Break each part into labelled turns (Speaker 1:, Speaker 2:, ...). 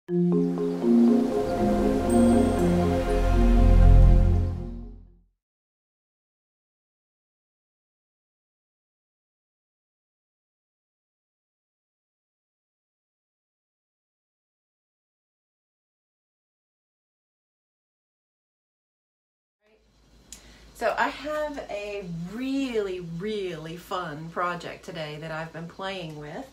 Speaker 1: So I have a really fun project today that I've been playing with,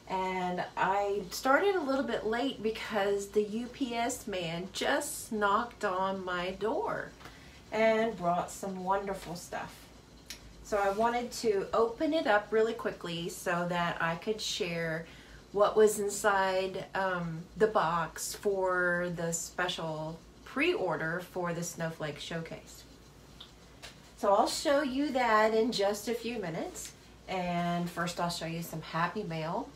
Speaker 1: and I started a little bit late because the UPS man just knocked on my door and brought some wonderful stuff. So I wanted to open it up really quickly so that I could share what was inside the box for the special pre-order for the Snowflake Showcase. So I'll show you that in just a few minutes. And first I'll show you some Happy Mail.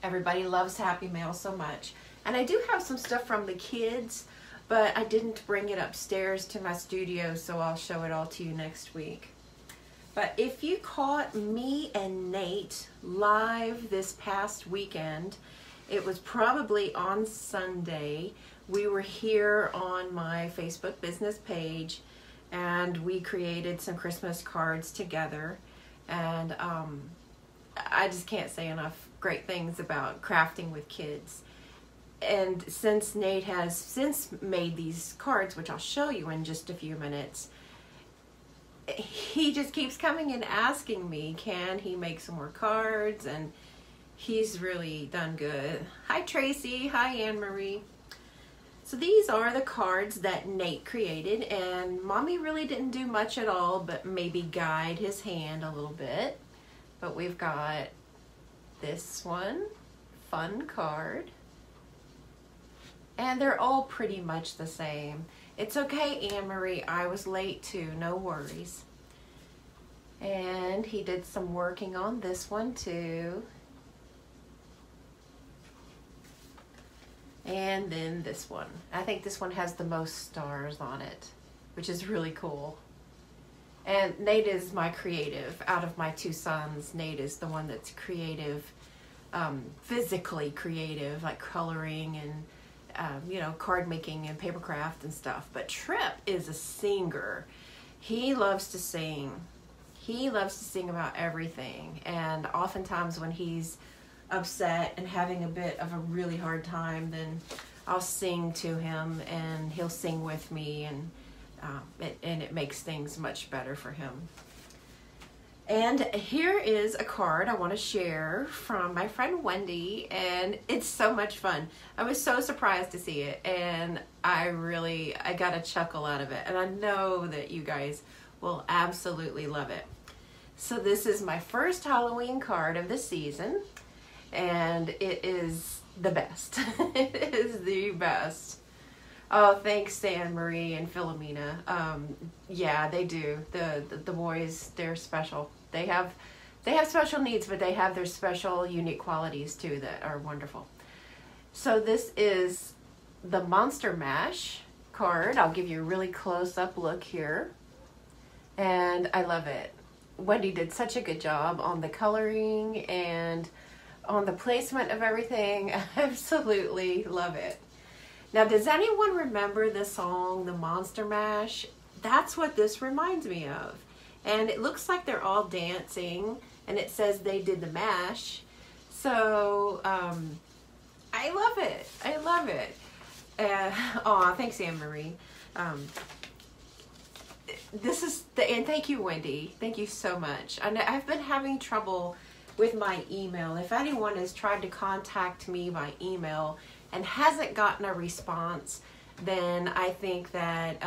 Speaker 1: Everybody loves Happy Mail so much. And I do have some stuff from the kids, but I didn't bring it upstairs to my studio, so I'll show it all to you next week. But if you caught me and Nate live this past weekend, it was probably on Sunday. We were here on my Facebook business page, and we created some Christmas cards together, and I just can't say enough great things about crafting with kids. And since Nate has since made these cards, which I'll show you in just a few minutes, he just keeps coming and asking me, can he make some more cards? And he's really done good. Hi Tracy, hi Anne Marie. So these are the cards that Nate created, and Mommy really didn't do much at all but maybe guide his hand a little bit. But we've got this one, fun card, and they're all pretty much the same. It's okay, Anne-Marie, I was late too, no worries. And he did some working on this one too. And then this one. I think this one has the most stars on it, which is really cool. And Nate is my creative. Out of my two sons, Nate is the one that's creative, physically creative, like coloring and you know, card making and paper craft and stuff. But Trip is a singer. He loves to sing. He loves to sing about everything. And oftentimes when he's upset and having a bit of a really hard time, then I'll sing to him and he'll sing with me, and it makes things much better for him. And here is a card I want to share from my friend Wendy, and it's so much fun. I was so surprised to see it, and I got a chuckle out of it, and I know that you guys will absolutely love it. So this is my first Halloween card of the season, and it is the best. It is the best. Oh, thanks Anne Marie and Philomena. Yeah, they do. The boys, they're special. They have special needs, but they have their special unique qualities too that are wonderful. So this is the Monster Mash card. I'll give you a really close-up look here, and I love it. Wendy did such a good job on the coloring and on the placement of everything. I absolutely love it. Now, does anyone remember the song, The Monster Mash? That's what this reminds me of. And it looks like they're all dancing, and it says they did the mash. So, I love it. I love it. Aw, thanks, Anne Marie. And thank you, Wendy. Thank you so much. I've been having trouble with my email. If anyone has tried to contact me by email and hasn't gotten a response, then I think that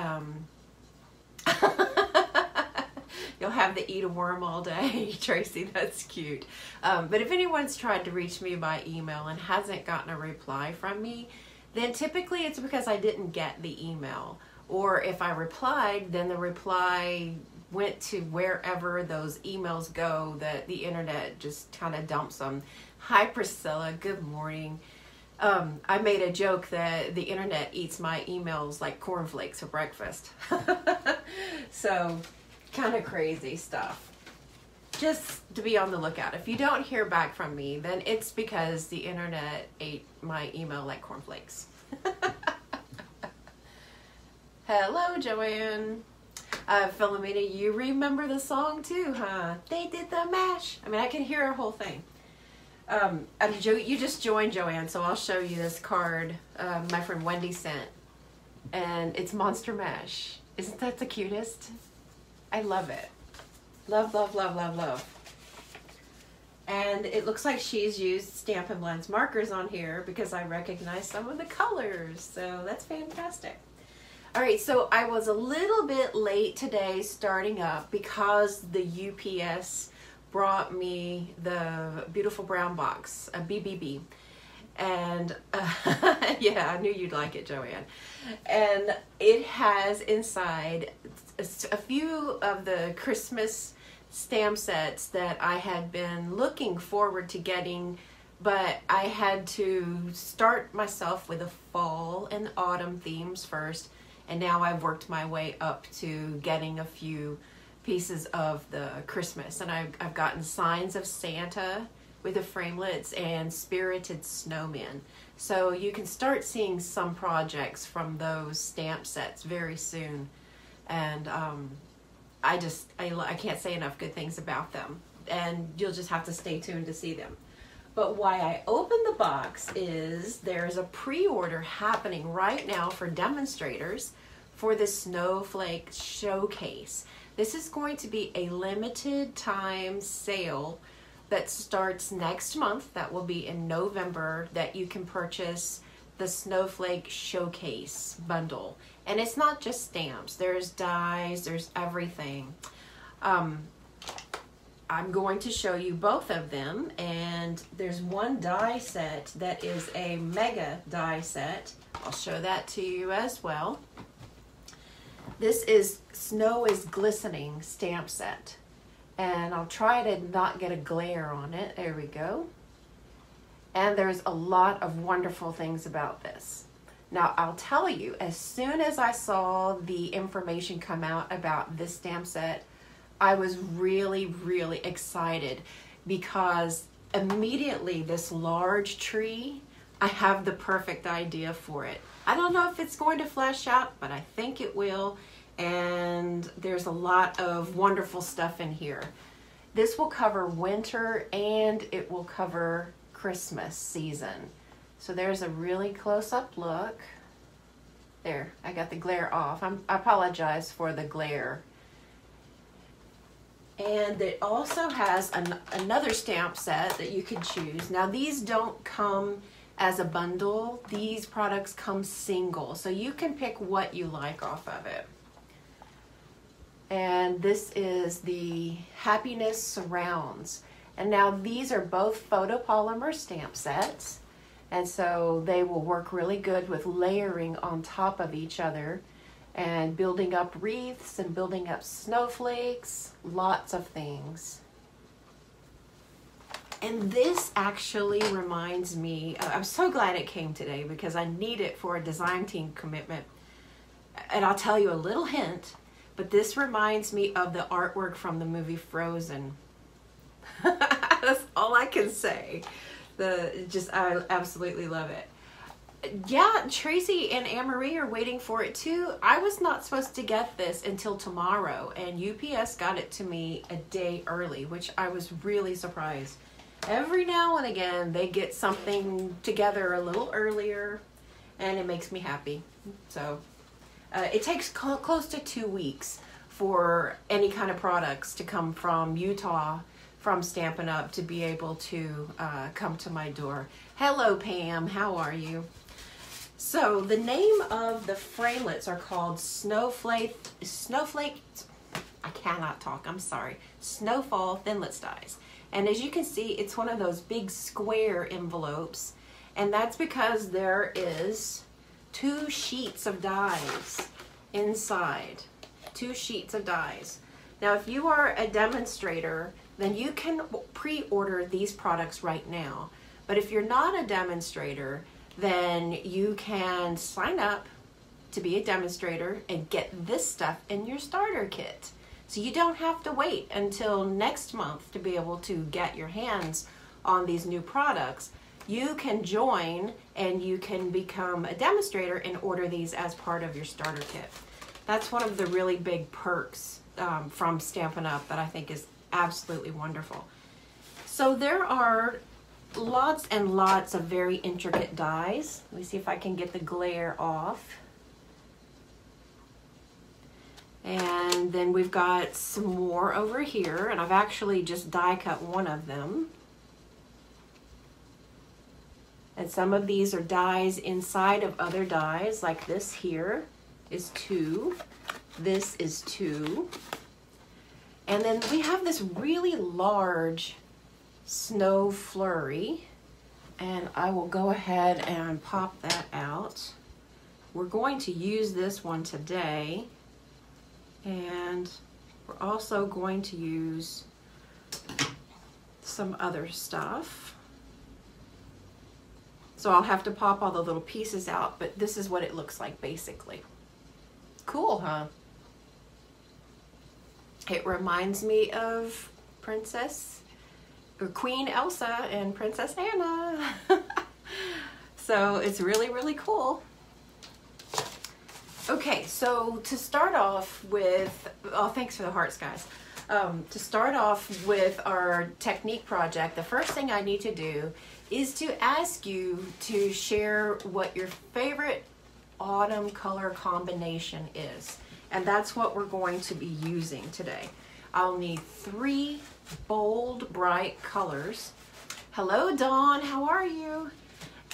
Speaker 1: you'll have to eat a worm all day. Tracy, that's cute. But if anyone's tried to reach me by email and hasn't gotten a reply from me, then typically it's because I didn't get the email. Or if I replied, then the reply went to wherever those emails go, that the internet just kind of dumps them. Hi Priscilla, good morning. I made a joke that the internet eats my emails like cornflakes for breakfast. So kind of crazy stuff. just to be on the lookout. If you don't hear back from me, then it's because the internet ate my email like cornflakes. Hello, Joanne. Philomena, you remember the song too, huh? They did the mash. I mean, I can hear her whole thing. You just joined, Joanne, so I'll show you this card my friend Wendy sent. And it's Monster Mash. Isn't that the cutest? I love it. Love, love, love, love, love. And it looks like she's used Stampin' Blend's markers on here because I recognize some of the colors. So that's fantastic. All right, so I was a little bit late today starting up because the UPS brought me the beautiful brown box, a BBB. And yeah, I knew you'd like it, Joanne. And it has inside a few of the Christmas stamp sets that I had been looking forward to getting, but I had to start myself with the fall and autumn themes first. And now I've worked my way up to getting a few pieces of the Christmas. And I've gotten Signs of Santa with the framelits and Spirited Snowmen. So you can start seeing some projects from those stamp sets very soon. And I can't say enough good things about them. And you'll just have to stay tuned to see them. But why I opened the box is there's a pre-order happening right now for demonstrators for the Snowflake Showcase. This is going to be a limited time sale that starts next month. That will be in November, that you can purchase the Snowflake Showcase bundle. And it's not just stamps, there's dies, there's everything. I'm going to show you both of them, and there's one die set that is a mega die set. I'll show that to you as well. This is Snow is Glistening stamp set, and I'll try to not get a glare on it. There we go. And there's a lot of wonderful things about this. Now, I'll tell you, as soon as I saw the information come out about this stamp set, I was really, really excited because immediately this large tree, I have the perfect idea for it. I don't know if it's going to flesh out, but I think it will. And there's a lot of wonderful stuff in here. This will cover winter and it will cover Christmas season. So there's a really close-up look. There, I got the glare off. I apologize for the glare. And it also has another stamp set that you can choose. Now these don't come as a bundle. These products come single, so you can pick what you like off of it. And this is the Happiness Surrounds. And now these are both photopolymer stamp sets. And so they will work really good with layering on top of each other and building up wreaths and building up snowflakes, lots of things. And this actually reminds me, I'm so glad it came today because I need it for a design team commitment. And I'll tell you a little hint, but this reminds me of the artwork from the movie Frozen. That's all I can say. I absolutely love it. Yeah, Tracy and Anne-Marie are waiting for it too. I was not supposed to get this until tomorrow, and UPS got it to me a day early, which I was really surprised. Every now and again, they get something together a little earlier, and it makes me happy. So it takes close to 2 weeks for any kind of products to come from Utah, from Stampin' Up, to be able to come to my door. Hello, Pam. How are you? So the name of the framelits are called Snowflake, I cannot talk, I'm sorry, Snowfall Thinlits dies. And as you can see, it's one of those big square envelopes, and that's because there is 2 sheets of dies inside, 2 sheets of dies. Now, if you are a demonstrator, then you can pre-order these products right now. But if you're not a demonstrator, then you can sign up to be a demonstrator and get this stuff in your starter kit. So you don't have to wait until next month to be able to get your hands on these new products. You can join and you can become a demonstrator and order these as part of your starter kit. That's one of the really big perks from Stampin' Up! That I think is absolutely wonderful. So there are lots and lots of very intricate dies. Let me see if I can get the glare off. And then we've got some more over here, and I've actually just die cut one of them. And some of these are dies inside of other dies, like this here is 2. This is 2. And then we have this really large snow flurry, and I will go ahead and pop that out. We're going to use this one today, and we're also going to use some other stuff. So I'll have to pop all the little pieces out, but this is what it looks like basically. Cool, huh? It reminds me of Queen Elsa and Princess Anna. So it's really, really cool. Okay, so to start off with, oh, thanks for the hearts, guys. To start off with our technique project, the first thing I need to do is to ask you to share what your favorite autumn color combination is. And that's what we're going to be using today. I'll need 3 bold, bright colors. Hello, Dawn, how are you?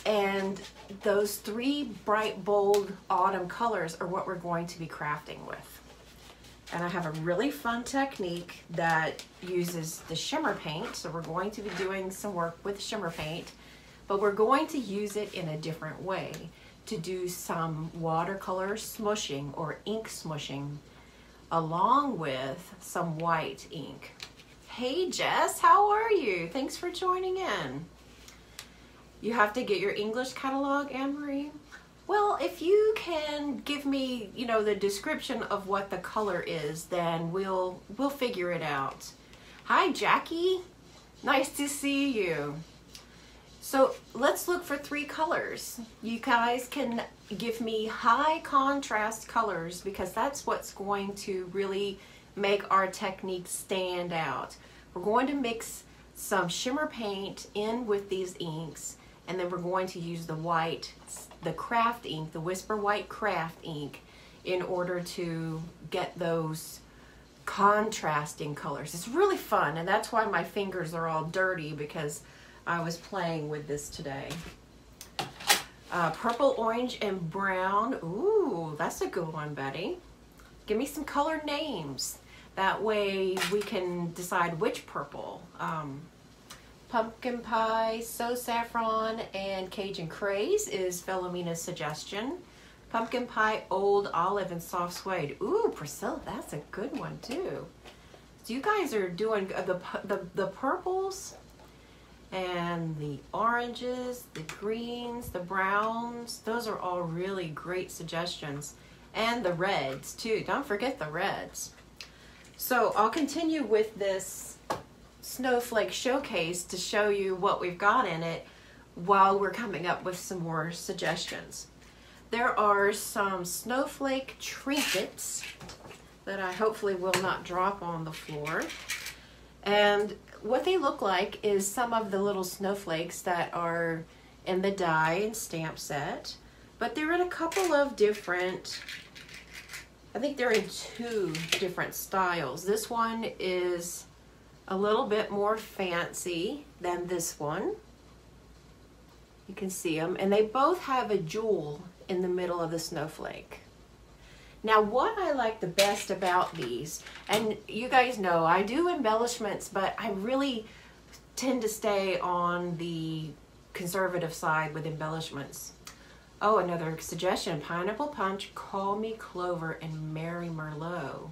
Speaker 1: And those 3 bright, bold autumn colors are what we're going to be crafting with. And I have a really fun technique that uses the Shimmer Paint. So we're going to be doing some work with Shimmer Paint, but we're going to use it in a different way to do some watercolor smooshing or ink smooshing along with some white ink. Hey Jess, how are you? Thanks for joining in. You have to get your English catalog, Anne-Marie? Well, if you can give me, you know, the description of what the color is, then we'll figure it out. Hi, Jackie. Nice to see you. So let's look for 3 colors. You guys can give me high contrast colors because that's what's going to really make our technique stand out. We're going to mix some Shimmer Paint in with these inks, and then we're going to use the white, the craft ink, the Whisper White craft ink, in order to get those contrasting colors. It's really fun, and that's why my fingers are all dirty, because I was playing with this today. Purple, orange, and brown. Ooh, that's a good one, Betty. Give me some color names. That way we can decide which purple. Pumpkin Pie, So Saffron, and Cajun Craze is Philomena's suggestion. Pumpkin Pie, Old Olive, and Soft Suede. Ooh, Priscilla, that's a good one too. So you guys are doing the purples and the oranges, the greens, the browns. Those are all really great suggestions. And the reds too. Don't forget the reds. So I'll continue with this snowflake showcase to show you what we've got in it while we're coming up with some more suggestions. There are some snowflake trinkets that I hopefully will not drop on the floor. And what they look like is some of the little snowflakes that are in the die and stamp set, but they're in a couple of different, I think they're in 2 different styles. This one is a little bit more fancy than this one. You can see them, and they both have a jewel in the middle of the snowflake. Now, what I like the best about these, and you guys know I do embellishments, but I really tend to stay on the conservative side with embellishments. Oh, another suggestion, Pineapple Punch, Call Me Clover, and Mary Merlot.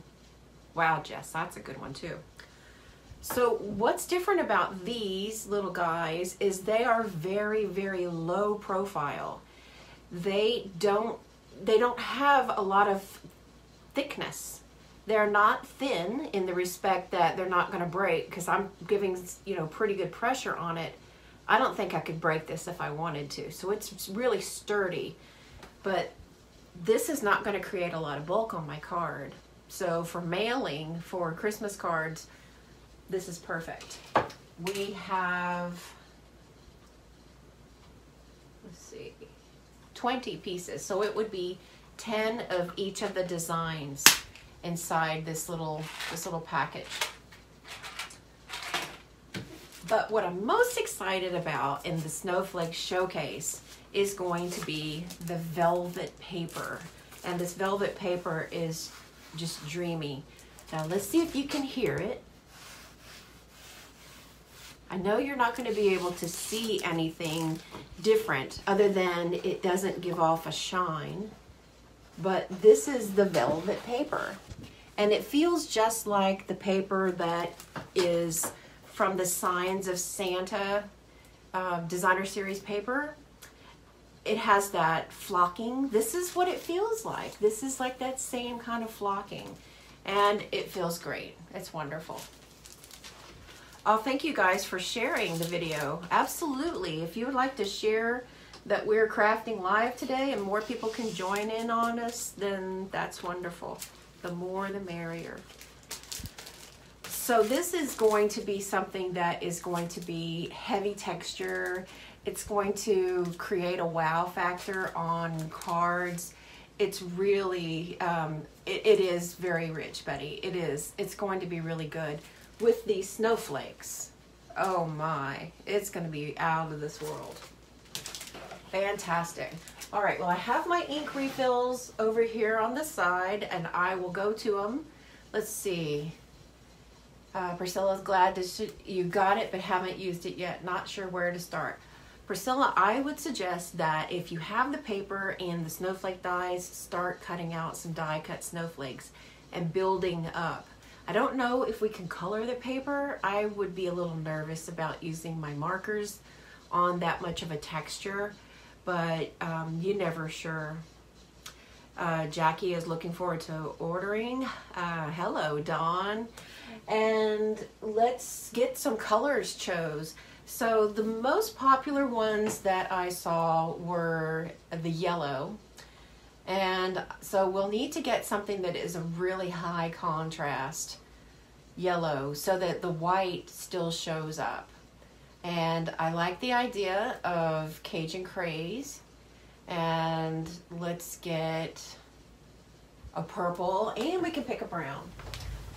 Speaker 1: Wow, Jess, that's a good one too. So what's different about these little guys is they are very, very low profile. They don't have a lot of thickness. They're not thin in the respect that they're not going to break, because I'm giving, you know, pretty good pressure on it. I don't think I could break this if I wanted to. So it's really sturdy, but this is not going to create a lot of bulk on my card. So for mailing, for Christmas cards, this is perfect. We have, let's see, 20 pieces. So it would be 10 of each of the designs inside this little package. But what I'm most excited about in the Snowflake Showcase is going to be the velvet paper. And this velvet paper is just dreamy. Now let's see if you can hear it. I know you're not going to be able to see anything different other than it doesn't give off a shine. But this is the velvet paper. And it feels just like the paper that is from the Signs of Santa designer series paper. It has that flocking. This is what it feels like. This is like that same kind of flocking. And it feels great. It's wonderful. Thank you guys for sharing the video. Absolutely. If you would like to share that we're crafting live today and more people can join in on us, then that's wonderful. The more the merrier. So this is going to be something that is going to be heavy texture. It's going to create a wow factor on cards. It's really, it is very rich, Betty. It is. It's going to be really good. With these snowflakes, oh my, it's going to be out of this world. Fantastic. All right, well, I have my ink refills over here on the side, and I will go to them. Let's see. Priscilla's glad you got it, but haven't used it yet. Not sure where to start. Priscilla, I would suggest that if you have the paper and the snowflake dies, start cutting out some die cut snowflakes and building up. I don't know if we can color the paper. I would be a little nervous about using my markers on that much of a texture, but you never sure. Jackie is looking forward to ordering. Hello, Dawn. And let's get some colors chose. So the most popular ones that I saw were the yellow. And so we'll need to get something that is a really high contrast yellow so that the white still shows up. And I like the idea of Cajun Craze. And let's get a purple, and we can pick a brown.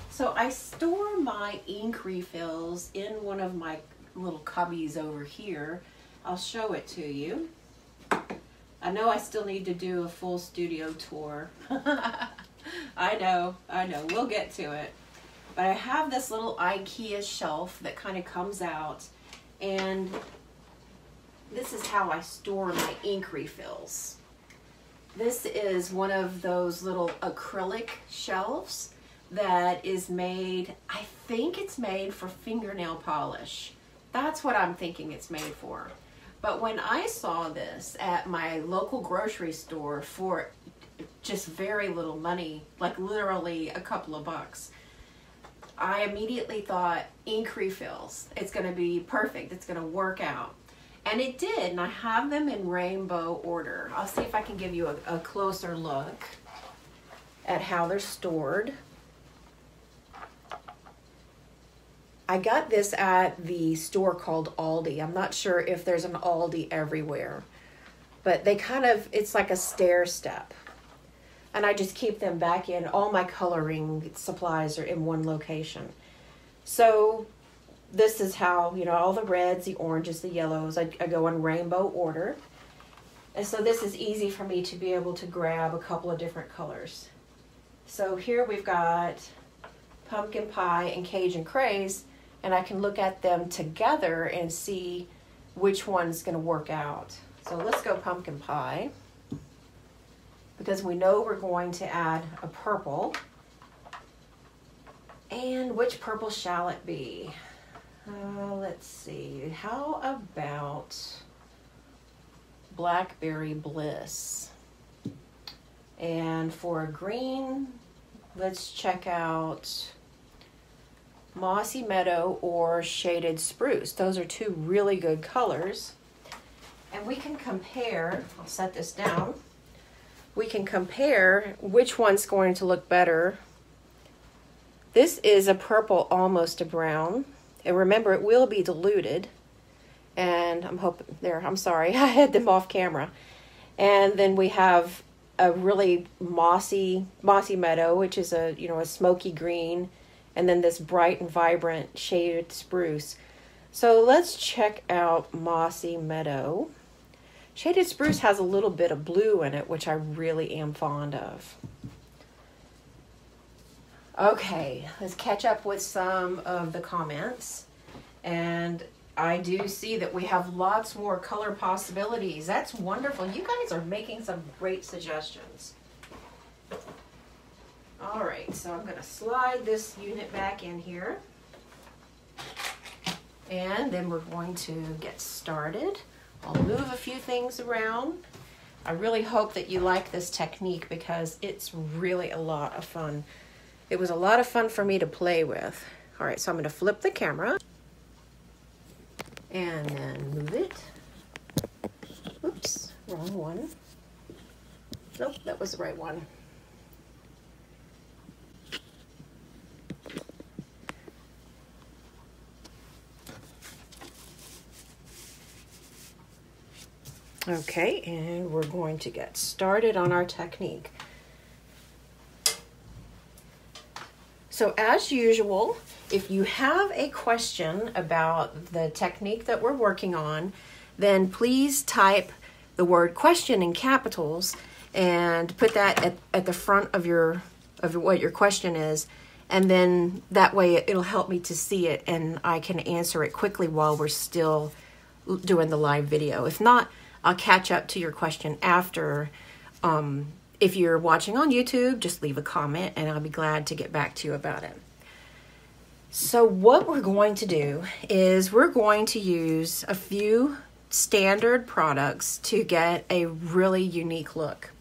Speaker 1: So I store my ink refills in one of my little cubbies over here. I'll show it to you. I know I still need to do a full studio tour. I know, we'll get to it. But I have this little IKEA shelf that kind of comes out, and this is how I store my ink refills. This is one of those little acrylic shelves that is made, I think it's made for fingernail polish. That's what I'm thinking it's made for. But when I saw this at my local grocery store for just very little money, like literally a couple of bucks, I immediately thought ink refills. It's going to be perfect. It's going to work out. And it did, and I have them in rainbow order. I'll see if I can give you a closer look at how they're stored. I got this at the store called Aldi. I'm not sure if there's an Aldi everywhere, but they kind of, it's like a stair step. And I just keep them back in. All my coloring supplies are in one location. So this is how, you know, all the reds, the oranges, the yellows, I go in rainbow order. And so this is easy for me to be able to grab a couple of different colors. So here we've got Pumpkin Pie and Cajun Craze, and I can look at them together and see which one's going to work out. So let's go Pumpkin Pie, because we know we're going to add a purple. And which purple shall it be? Let's see. How about Blackberry Bliss? And for a green, let's check out Mossy Meadow or Shaded Spruce. Those are two really good colors. And we can compare, I'll set this down. We can compare which one's going to look better. This is a purple, almost a brown. And remember, it will be diluted. And I'm sorry, I had them off camera. And then we have a really mossy meadow, which is a smoky green, and then this bright and vibrant shaded spruce. So let's check out Mossy Meadow. Shaded spruce has a little bit of blue in it, which I really am fond of. Okay, let's catch up with some of the comments. And I do see that we have lots more color possibilities. That's wonderful. You guys are making some great suggestions. All right, so I'm going to slide this unit back in here. And then we're going to get started. I'll move a few things around. I really hope that you like this technique because it's really a lot of fun. It was a lot of fun for me to play with. All right, so I'm going to flip the camera and then move it. Oops, wrong one. Nope, that was the right one. Okay, and we're going to get started on our technique. So as usual, if you have a question about the technique that we're working on, then please type the word question in capitals and put that at the front of what your question is. And then that way it'll help me to see it and I can answer it quickly while we're still doing the live video. If not, I'll catch up to your question after. If you're watching on YouTube, just leave a comment and I'll be glad to get back to you about it. So what we're going to do is we're going to use a few standard products to get a really unique look.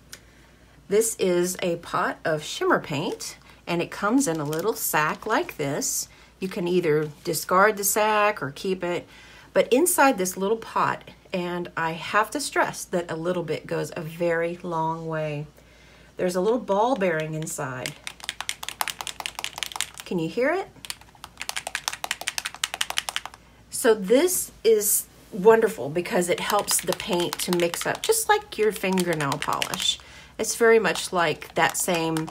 Speaker 1: This is a pot of shimmer paint and it comes in a little sack like this. You can either discard the sack or keep it, but inside this little pot, and I have to stress that a little bit goes a very long way. There's a little ball bearing inside. Can you hear it? So this is wonderful because it helps the paint to mix up, just like your fingernail polish. It's very much like that same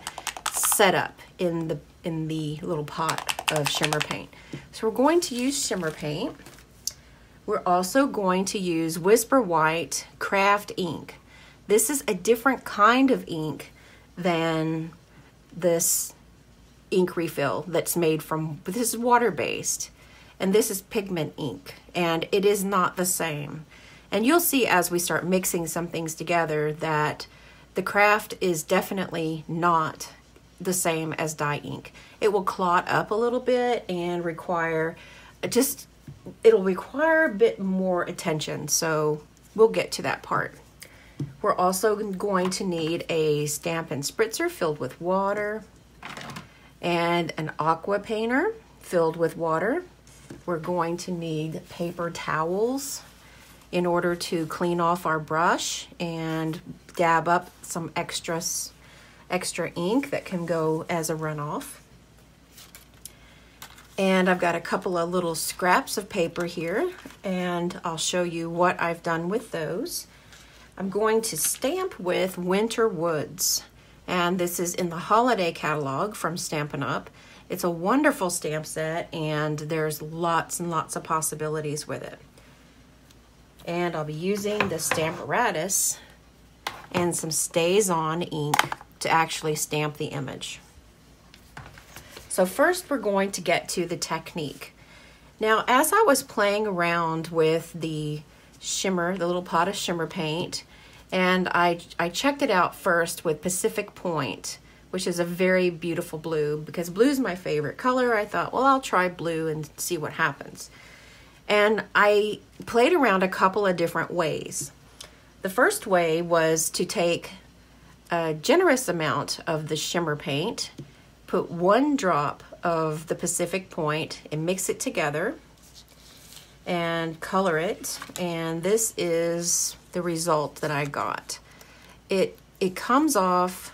Speaker 1: setup in the little pot of shimmer paint. So we're going to use shimmer paint. We're also going to use Whisper White Craft ink. This is a different kind of ink than this ink refill that's made from, this is water-based, and this is pigment ink, and it is not the same. And you'll see as we start mixing some things together that the craft is definitely not the same as dye ink. It will clot up a little bit and require it'll require a bit more attention, so we'll get to that part. We're also going to need a stamp and spritzer filled with water and an aqua painter filled with water. We're going to need paper towels in order to clean off our brush and dab up some extra ink that can go as a runoff. And I've got a couple of little scraps of paper here, and I'll show you what I've done with those. I'm going to stamp with Winter Woods, and this is in the holiday catalog from Stampin' Up. It's a wonderful stamp set, and there's lots and lots of possibilities with it. And I'll be using the Stamparatus and some Stays-On ink to actually stamp the image. So first we're going to get to the technique. Now, as I was playing around with the little pot of shimmer paint, and I checked it out first with Pacific Point, which is a very beautiful blue, because blue is my favorite color. I thought, well, I'll try blue and see what happens. And I played around a couple of different ways. The first way was to take a generous amount of the shimmer paint put 1 drop of the Pacific Point and mix it together and color it. And this is the result that I got. It comes off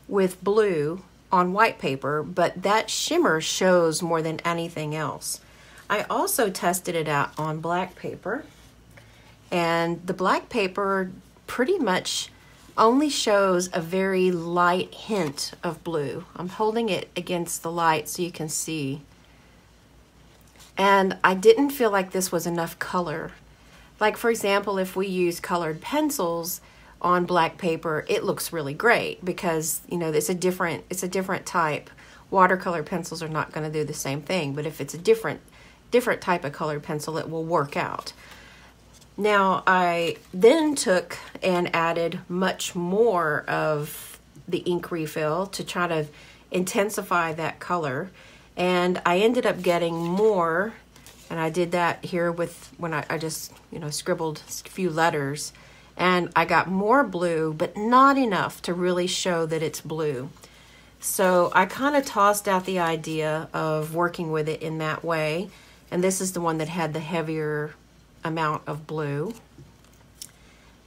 Speaker 1: with blue on white paper, but that shimmer shows more than anything else. I also tested it out on black paper, and the black paper pretty much only shows a very light hint of blue. I'm holding it against the light so you can see. And I didn't feel like this was enough color. Like, for example, if we use colored pencils on black paper, it looks really great because, you know, it's a different type. Watercolor pencils are not going to do the same thing, but if it's a different type of colored pencil, it will work out. Now, I then took and added much more of the ink refill to try to intensify that color. And I ended up getting more, and I did that here with when I just, you know, scribbled a few letters. And I got more blue, but not enough to really show that it's blue. So I kind of tossed out the idea of working with it in that way. And this is the one that had the heavier amount of blue,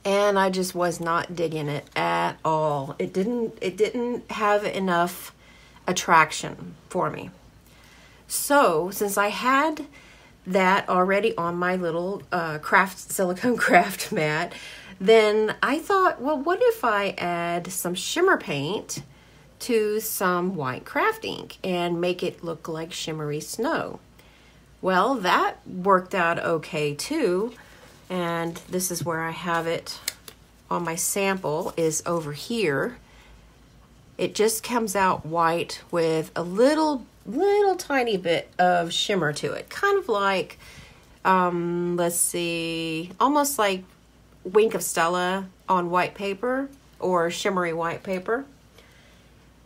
Speaker 1: and I just was not digging it at all. It didn't have enough attraction for me. So since I had that already on my little silicone craft mat, then I thought, well, what if I add some shimmer paint to some white craft ink and make it look like shimmery snow? Well, that worked out okay too, and this is where I have it on my sample, is over here. It just comes out white with a little tiny bit of shimmer to it, kind of like, let's see, almost like Wink of Stella on white paper or shimmery white paper,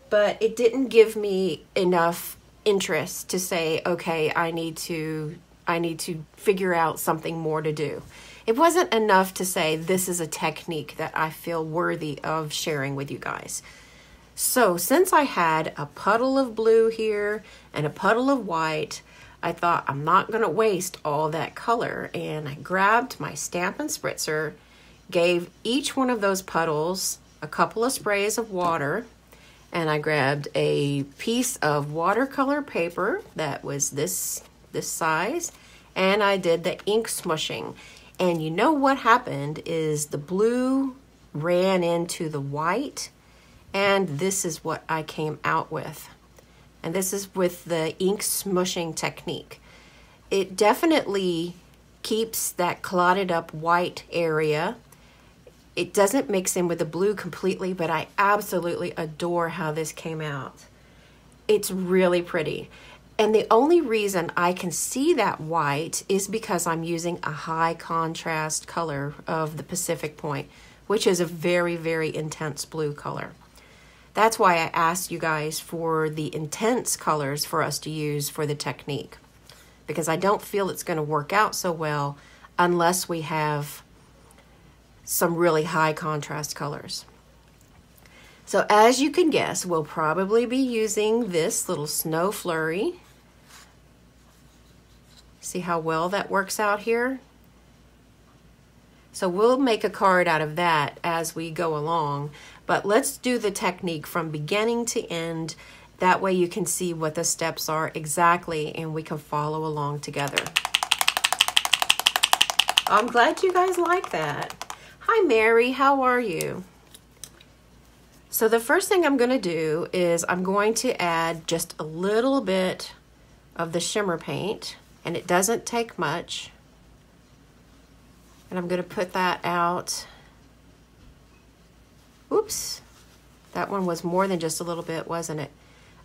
Speaker 1: but it didn't give me enough interest to say, okay, I need to figure out something more to do. It wasn't enough to say this is a technique that I feel worthy of sharing with you guys. So since I had a puddle of blue here and a puddle of white, I thought I'm not going to waste all that color, and I grabbed my Stampin' Spritzer, gave each one of those puddles a couple of sprays of water, and I grabbed a piece of watercolor paper that was this size, and I did the ink smooshing. And you know what happened is the blue ran into the white, and this is what I came out with. And this is with the ink smooshing technique. It definitely keeps that clotted up white area. It doesn't mix in with the blue completely, but I absolutely adore how this came out. It's really pretty. And the only reason I can see that white is because I'm using a high contrast color of the Pacific Point, which is a very, very intense blue color. That's why I asked you guys for the intense colors for us to use for the technique, because I don't feel it's going to work out so well unless we have some really high contrast colors. So as you can guess, we'll probably be using this little snow flurry. See how well that works out here? So we'll make a card out of that as we go along, but let's do the technique from beginning to end. That way you can see what the steps are exactly and we can follow along together. I'm glad you guys like that. Hi Mary, how are you? So the first thing I'm going to do is I'm going to add just a little bit of the shimmer paint, and it doesn't take much. And I'm going to put that out. Oops, that one was more than just a little bit, wasn't it?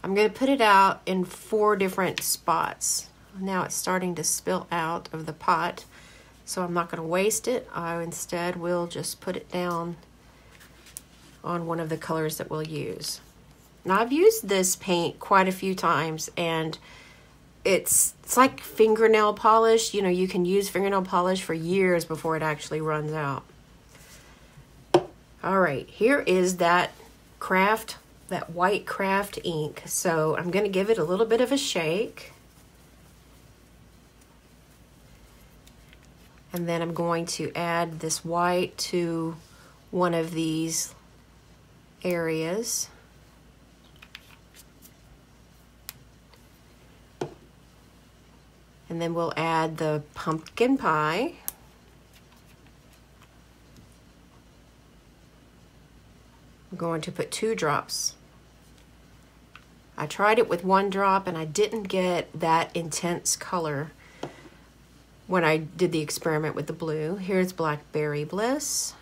Speaker 1: I'm going to put it out in 4 different spots. Now it's starting to spill out of the pot, so I'm not going to waste it. I instead will just put it down on one of the colors that we'll use. Now I've used this paint quite a few times, and it's like fingernail polish. You know, you can use fingernail polish for years before it actually runs out. All right, here is that craft that white craft ink. So I'm going to give it a little bit of a shake. And then I'm going to add this white to one of these areas. And then we'll add the pumpkin pie. I'm going to put 2 drops. I tried it with 1 drop and I didn't get that intense color when I did the experiment with the blue. Here's Blackberry Bliss.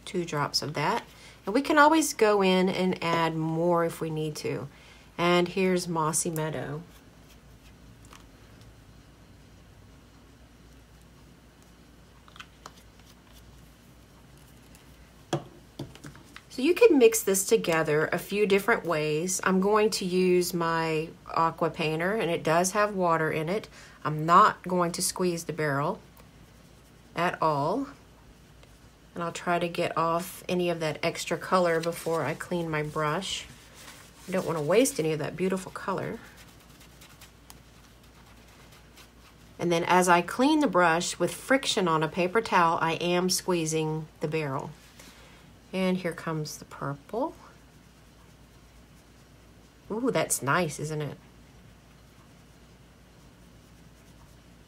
Speaker 1: Two drops of that. And we can always go in and add more if we need to. And here's Mossy Meadow. So you can mix this together a few different ways. I'm going to use my aqua painter, and it does have water in it. I'm not going to squeeze the barrel at all. And I'll try to get off any of that extra color before I clean my brush. I don't want to waste any of that beautiful color. And then as I clean the brush with friction on a paper towel, I am squeezing the barrel. And here comes the purple. Ooh, that's nice, isn't it?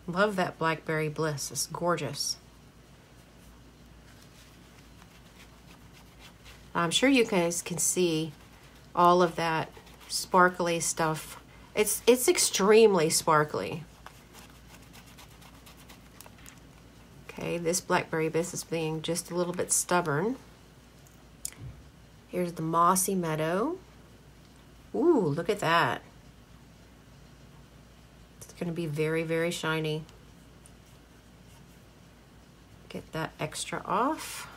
Speaker 1: Love that Blackberry Bliss. It's gorgeous. I'm sure you guys can see all of that sparkly stuff. It's extremely sparkly. Okay, this Blackberry Bliss is being just a little bit stubborn. Here's the Mossy Meadow. Ooh, look at that. It's going to be very, very shiny. Get that extra off.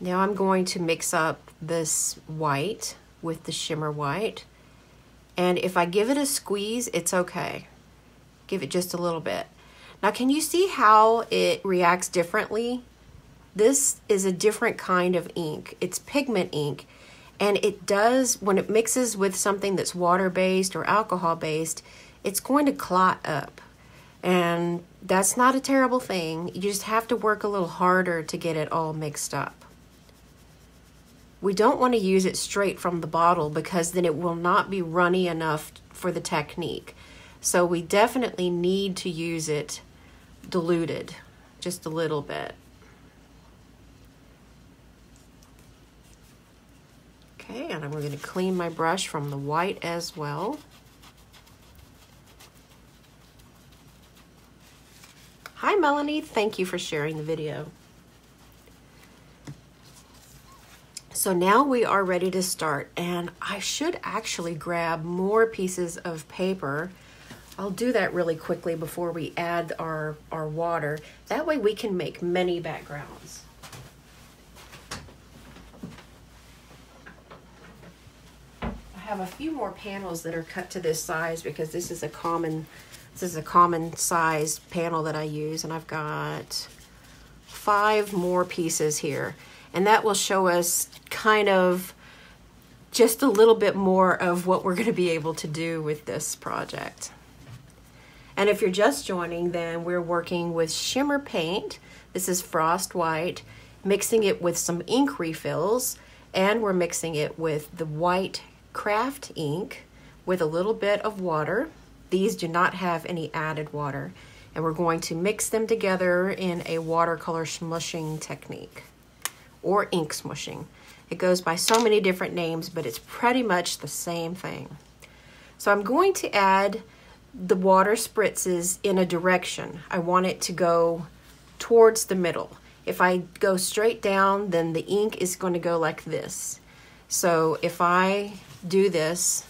Speaker 1: Now I'm going to mix up this white with the shimmer white. And if I give it a squeeze, it's okay. Give it just a little bit. Now, can you see how it reacts differently? This is a different kind of ink. It's pigment ink. And it does, when it mixes with something that's water-based or alcohol-based, it's going to clot up. And that's not a terrible thing. You just have to work a little harder to get it all mixed up. We don't want to use it straight from the bottle because then it will not be runny enough for the technique. So we definitely need to use it diluted just a little bit. Okay, and I'm going to clean my brush from the white as well. Hi Melanie, thank you for sharing the video. So now we are ready to start, and I should actually grab more pieces of paper. I'll do that really quickly before we add our water. That way we can make many backgrounds. I have a few more panels that are cut to this size because this is a common size panel that I use, and I've got 5 more pieces here. And that will show us kind of just a little bit more of what we're going to be able to do with this project. And if you're just joining, then we're working with Shimmer Paint. This is Frost White, mixing it with some ink refills, and we're mixing it with the white craft ink with a little bit of water. These do not have any added water. And we're going to mix them together in a watercolor smooshing technique, or ink smooshing. It goes by so many different names, but it's pretty much the same thing. So I'm going to add the water spritzes in a direction. I want it to go towards the middle. If I go straight down, then the ink is going to go like this. So if I do this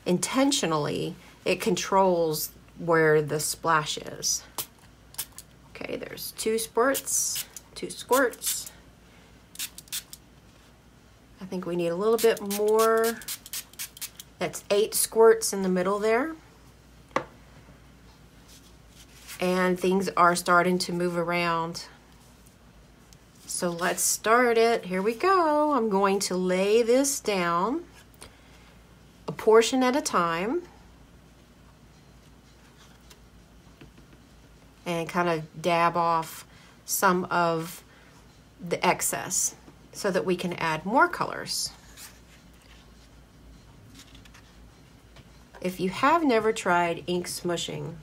Speaker 1: intentionally, it controls where the splash is. Okay, there's 2 squirts, 2 squirts. I think we need a little bit more. That's 8 squirts in the middle there. And things are starting to move around. So let's start it. Here we go. I'm going to lay this down a portion at a time and kind of dab off some of the excess so that we can add more colors. If you have never tried ink smooshing,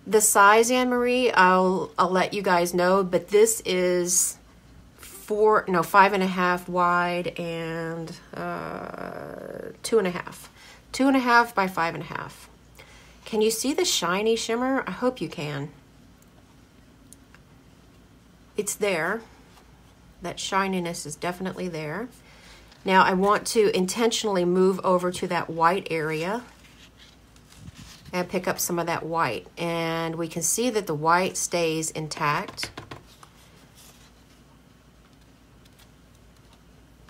Speaker 1: the size, Anne-Marie, I'll let you guys know, but this is 5.5 wide and 2.5. 2.5 by 5.5. Can you see the shiny shimmer? I hope you can. It's there. That shininess is definitely there. Now I want to intentionally move over to that white area and pick up some of that white. And we can see that the white stays intact.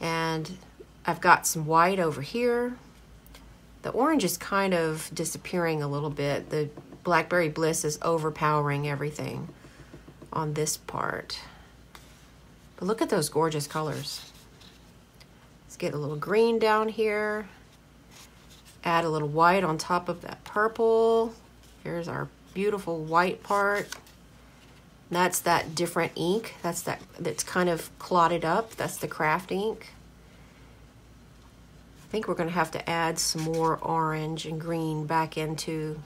Speaker 1: And I've got some white over here. The orange is kind of disappearing a little bit. The Blackberry Bliss is overpowering everything on this part. But look at those gorgeous colors. Let's get a little green down here. Add a little white on top of that purple. Here's our beautiful white part. That's that different ink. That's kind of clotted up. That's the craft ink. I think we're going to have to add some more orange and green back into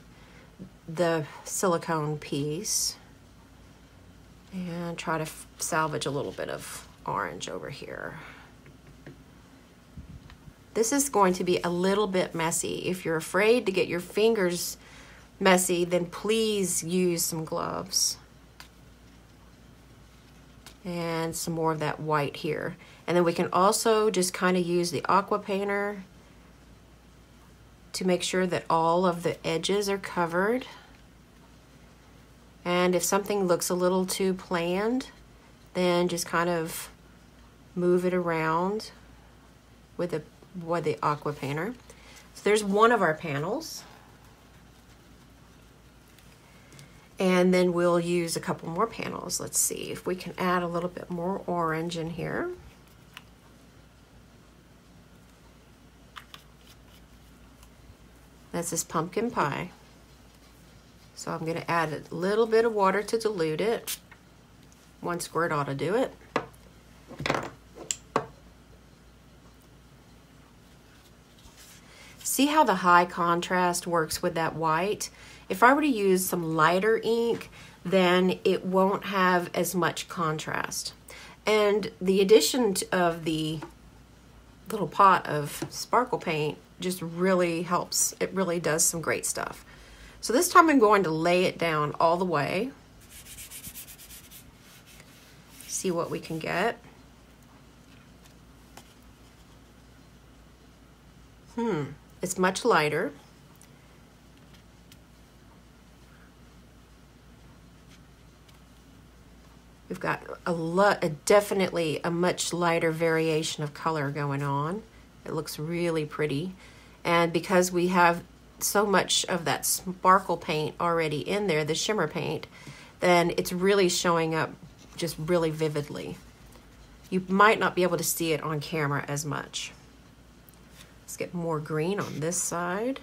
Speaker 1: the silicone piece. And try to salvage a little bit of orange over here. This is going to be a little bit messy. If you're afraid to get your fingers messy, then please use some gloves. And some more of that white here. And then we can also just kind of use the aqua painter to make sure that all of the edges are covered. And if something looks a little too planned, then just kind of move it around with the aqua painter. So there's one of our panels. And then we'll use a couple more panels. Let's see if we can add a little bit more orange in here. That's this pumpkin pie. So I'm going to add a little bit of water to dilute it. 1 squirt ought to do it. See how the high contrast works with that white? If I were to use some lighter ink, then it won't have as much contrast. And the addition of the little pot of sparkle paint just really helps. It really does some great stuff. So this time I'm going to lay it down all the way. See what we can get. It's much lighter. We've got definitely a much lighter variation of color going on. It looks really pretty. And because we have so much of that sparkle paint already in there, the shimmer paint, then it's really showing up just really vividly. You might not be able to see it on camera as much. Let's get more green on this side.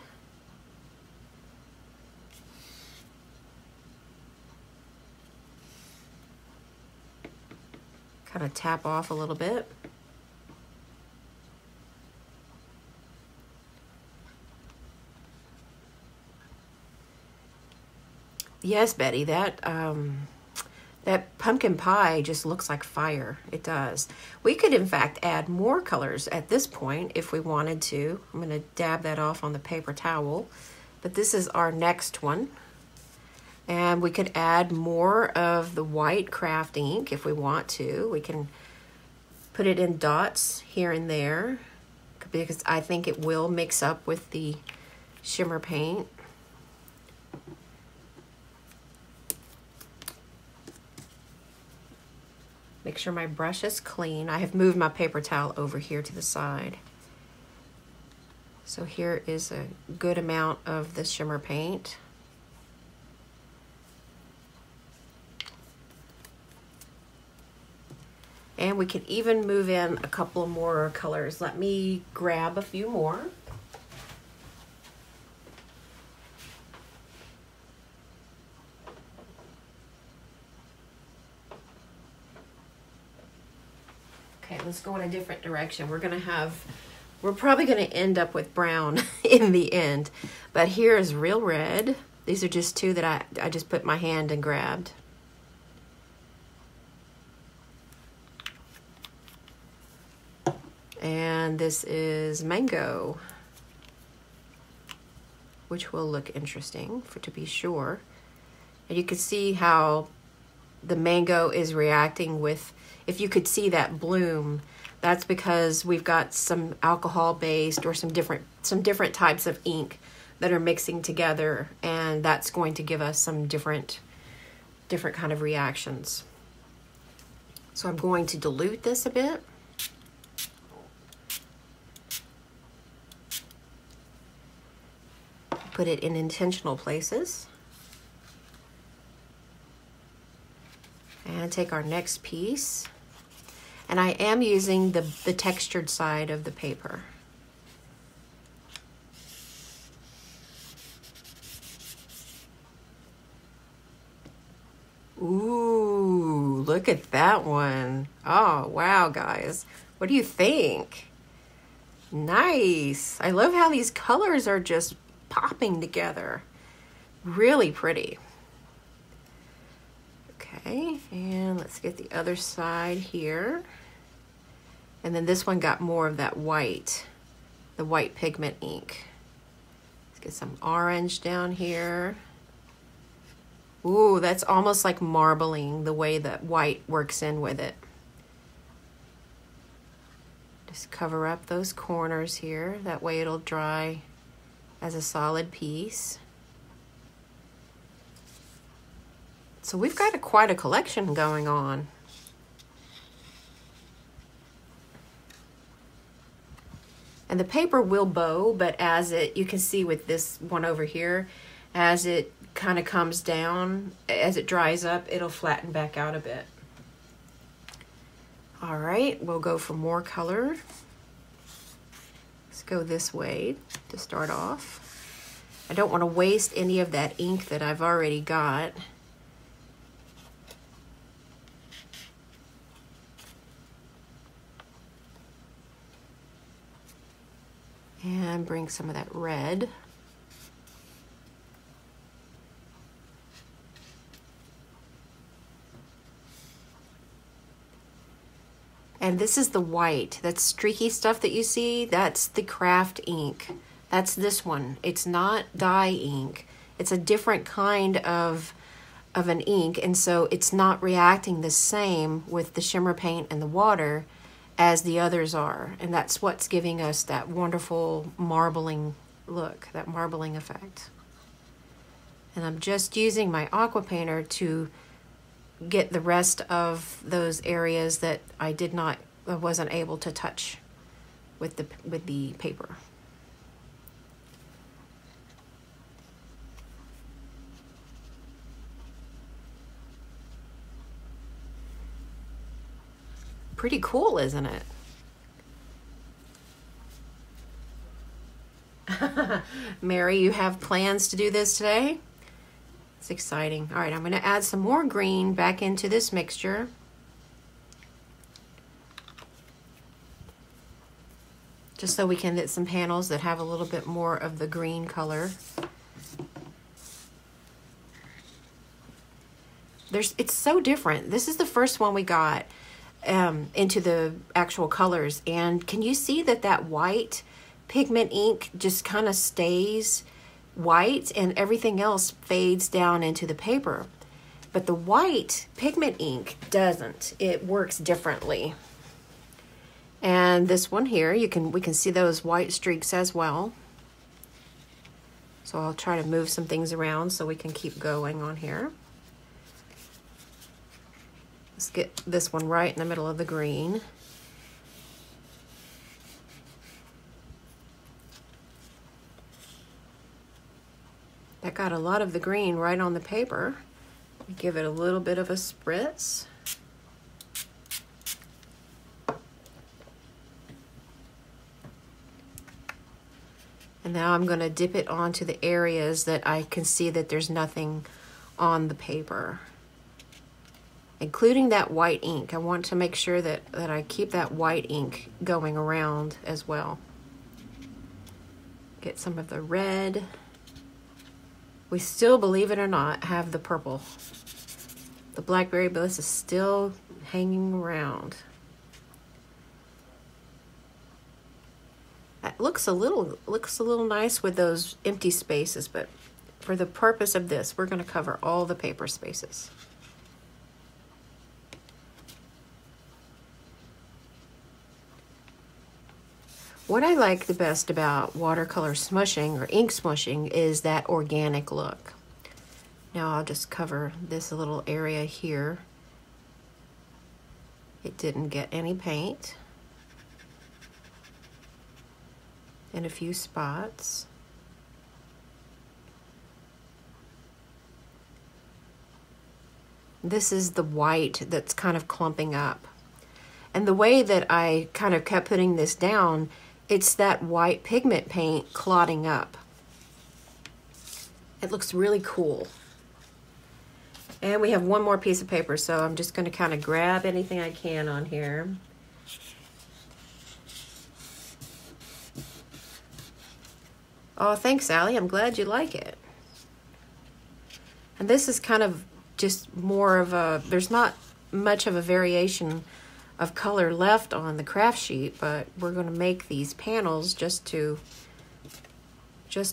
Speaker 1: Kind of tap off a little bit. Yes, Betty, that pumpkin pie just looks like fire. It does. We could, in fact, add more colors at this point if we wanted to. I'm going to dab that off on the paper towel. But this is our next one. And we could add more of the white craft ink if we want to. We can put it in dots here and there because I think it will mix up with the shimmer paint. Make sure my brush is clean. I have moved my paper towel over here to the side. So here is a good amount of the shimmer paint. And we can even move in a couple more colors. Let me grab a few more. Okay, let's go in a different direction. We're probably gonna end up with brown in the end, but here is real red. These are just two that I just put my hand and grabbed. And this is mango, which will look interesting to be sure. And you can see how the mango is reacting with, if you could see that bloom, that's because we've got some alcohol based or some different types of ink that are mixing together, and that's going to give us some different kind of reactions. So I'm going to dilute this a bit. Put it in intentional places. And take our next piece. And I am using the textured side of the paper. Ooh, look at that one. Oh, wow, guys. What do you think? Nice. I love how these colors are just popping together. Really pretty. Okay, and let's get the other side here. And then this one got more of that white, the white pigment ink. Let's get some orange down here. Ooh, that's almost like marbling, the way that white works in with it. Just cover up those corners here. That way it'll dry as a solid piece. So we've got quite a collection going on. And the paper will bow, but as you can see with this one over here, as it kind of comes down, as it dries up, it'll flatten back out a bit. All right, we'll go for more color. Let's go this way to start off. I don't want to waste any of that ink that I've already got. And bring some of that red. And this is the white, that streaky stuff that you see, that's the craft ink. That's this one. It's not dye ink. It's a different kind of an ink, and so it's not reacting the same with the shimmer paint and the water as the others are. And that's what's giving us that wonderful marbling look, that marbling effect. And I'm just using my aqua painter to get the rest of those areas that I wasn't able to touch with the paper. Pretty cool, isn't it? Mary, you have plans to do this today? It's exciting. All right, I'm going to add some more green back into this mixture. Just so we can get some panels that have a little bit more of the green color. It's so different. This is the first one we got into the actual colors. And can you see that white pigment ink just kind of stays white and everything else fades down into the paper? But the white pigment ink doesn't. It works differently. And this one here, we can see those white streaks as well. So I'll try to move some things around so we can keep going on here. Let's get this one right in the middle of the green. That got a lot of the green right on the paper. Give it a little bit of a spritz. And now I'm going to dip it onto the areas that I can see that there's nothing on the paper, including that white ink. I want to make sure that I keep that white ink going around as well. Get some of the red. We still, believe it or not, have the purple. The blackberry bliss is still hanging around. It looks a little nice with those empty spaces, but for the purpose of this, we're going to cover all the paper spaces. What I like the best about watercolor smushing or ink smushing is that organic look. Now I'll just cover this little area here. It didn't get any paint. In a few spots. This is the white that's kind of clumping up. And the way that I kind of kept putting this down, it's that white pigment paint clotting up. It looks really cool. And we have one more piece of paper, so I'm just going to kind of grab anything I can on here. Oh, thanks, Sally. I'm glad you like it. And this is kind of just more of a, there's not much of a variation of color left on the craft sheet, but we're going to make these panels just to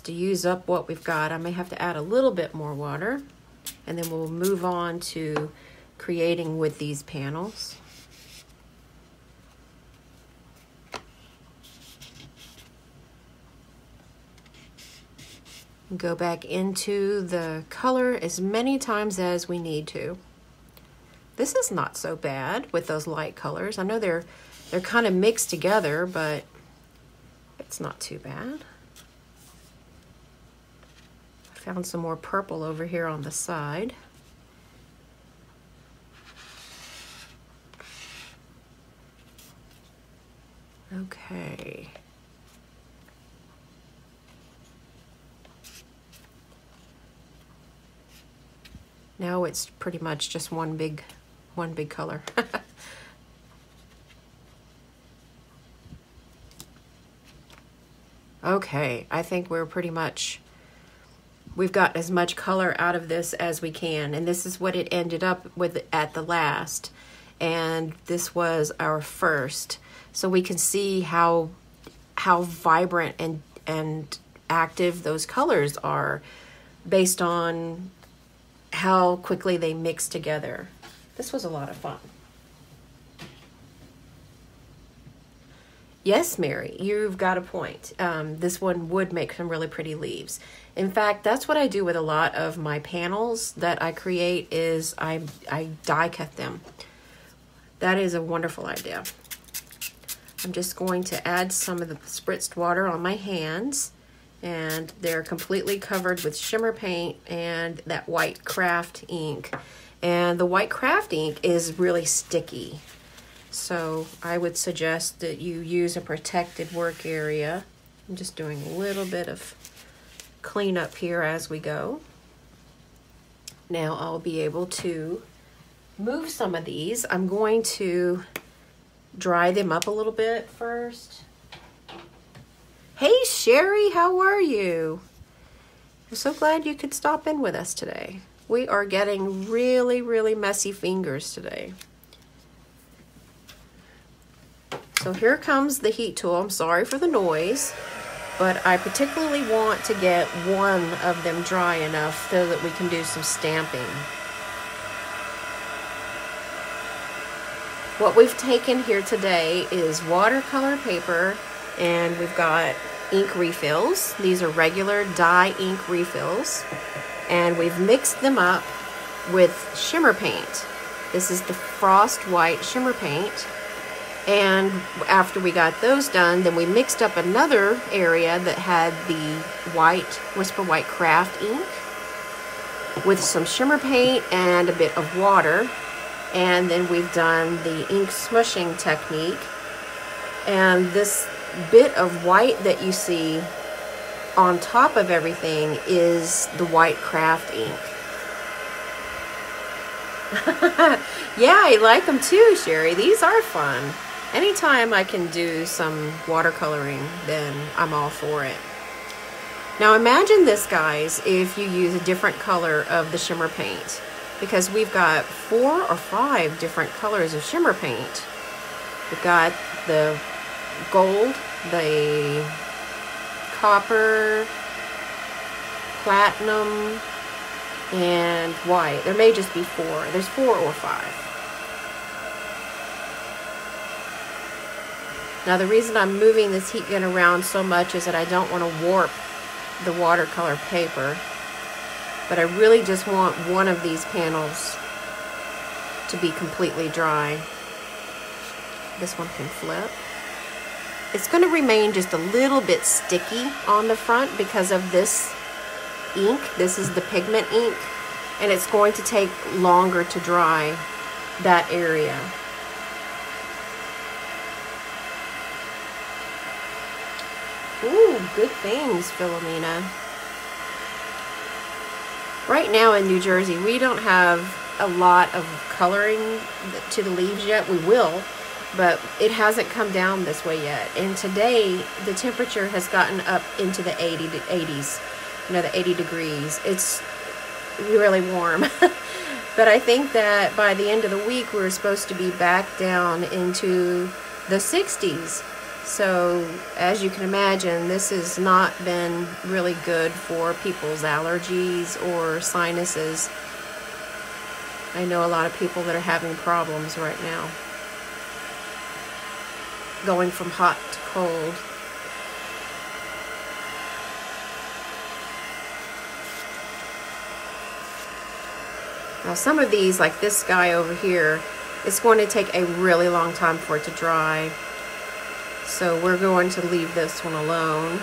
Speaker 1: use up what we've got. I may have to add a little bit more water, and then we'll move on to creating with these panels. Go back into the color as many times as we need to. This is not so bad with those light colors. I know they're kind of mixed together, but it's not too bad. I found some more purple over here on the side. Okay. Now it's pretty much just one big color. Okay, I think we've got as much color out of this as we can, and this is what it ended up with at the last. And this was our first. So we can see how vibrant and active those colors are based on how quickly they mix together. This was a lot of fun. Yes, Mary, you've got a point. This one would make some really pretty leaves. In fact, that's what I do with a lot of my panels that I create is I die cut them. That is a wonderful idea. I'm just going to add some of the spritzed water on my hands, and they're completely covered with shimmer paint and that white craft ink. And the white craft ink is really sticky. So I would suggest that you use a protected work area. I'm just doing a little bit of cleanup here as we go. Now I'll be able to move some of these. I'm going to dry them up a little bit first. Hey Sherry, how are you? I'm so glad you could stop in with us today. We are getting really, really messy fingers today. So here comes the heat tool. I'm sorry for the noise, but I particularly want to get one of them dry enough so that we can do some stamping. What we've taken here today is watercolor paper, and we've got ink refills. These are regular dye ink refills, and we've mixed them up with shimmer paint. This is the Frost White Shimmer Paint. And after we got those done, then we mixed up another area that had the white, Whisper White Craft ink with some shimmer paint and a bit of water. And then we've done the ink smooshing technique. And this bit of white that you see on top of everything is the white craft ink. Yeah, I like them too, Sherry. These are fun. Anytime I can do some watercoloring, then I'm all for it. Now imagine this, guys, if you use a different color of the shimmer paint, because we've got 4 or 5 different colors of shimmer paint. We've got the gold, the copper, platinum, and white. There may just be 4. There's 4 or 5. Now the reason I'm moving this heat gun around so much is that I don't want to warp the watercolor paper, but I really just want one of these panels to be completely dry. This one can flip. It's going to remain just a little bit sticky on the front because of this ink. This is the pigment ink, and it's going to take longer to dry that area. Ooh, good things, Philomena. Right now in New Jersey, we don't have a lot of coloring to the leaves yet. We will, but it hasn't come down this way yet. And today, the temperature has gotten up into the 80s, you know, the 80 degrees. It's really warm. But I think that by the end of the week, we're supposed to be back down into the 60s. So, as you can imagine, this has not been really good for people's allergies or sinuses. I know a lot of people that are having problems right now, going from hot to cold. Now, some of these, like this guy over here, it's going to take a really long time for it to dry. So we're going to leave this one alone.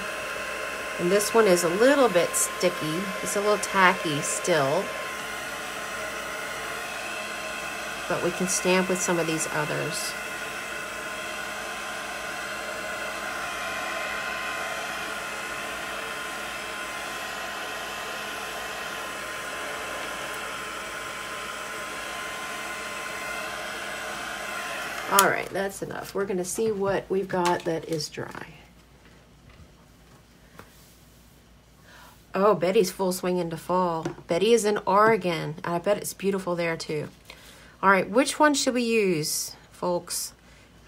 Speaker 1: And this one is a little bit sticky. It's a little tacky still. But we can stamp with some of these others. All right, that's enough. We're going to see what we've got that is dry. Oh, Betty's full swing into fall. Betty is in Oregon. I bet it's beautiful there too. All right, which one should we use, folks?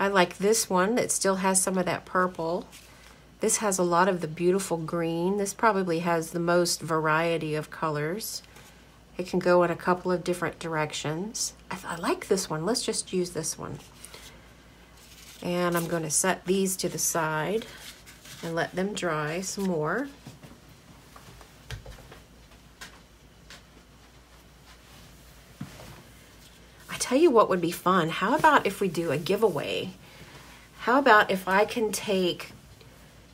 Speaker 1: I like this one that still has some of that purple. This has a lot of the beautiful green. This probably has the most variety of colors. It can go in a couple of different directions. I like this one. Let's just use this one. And I'm going to set these to the side and let them dry some more. I tell you what would be fun. How about if we do a giveaway? How about if I can take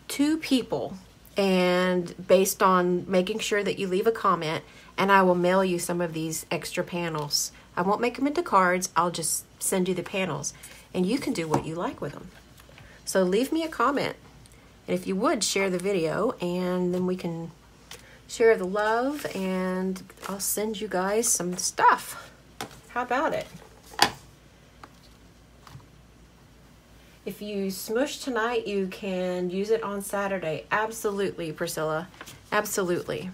Speaker 1: 2 people, and based on making sure that you leave a comment, and I will mail you some of these extra panels. I won't make them into cards. I'll just send you the panels, and you can do what you like with them. So leave me a comment, and if you would, share the video, and then we can share the love, and I'll send you guys some stuff. How about it? If you smoosh tonight, you can use it on Saturday. Absolutely, Priscilla. Absolutely.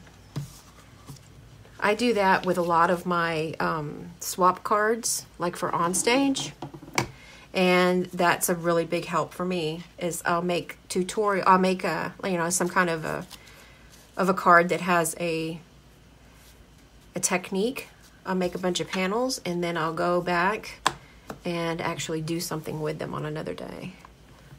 Speaker 1: I do that with a lot of my swap cards, like for onstage. And that's a really big help for me, is I'll make a, you know, some kind of a card that has a technique. I'll make a bunch of panels, and then I'll go back and actually do something with them on another day.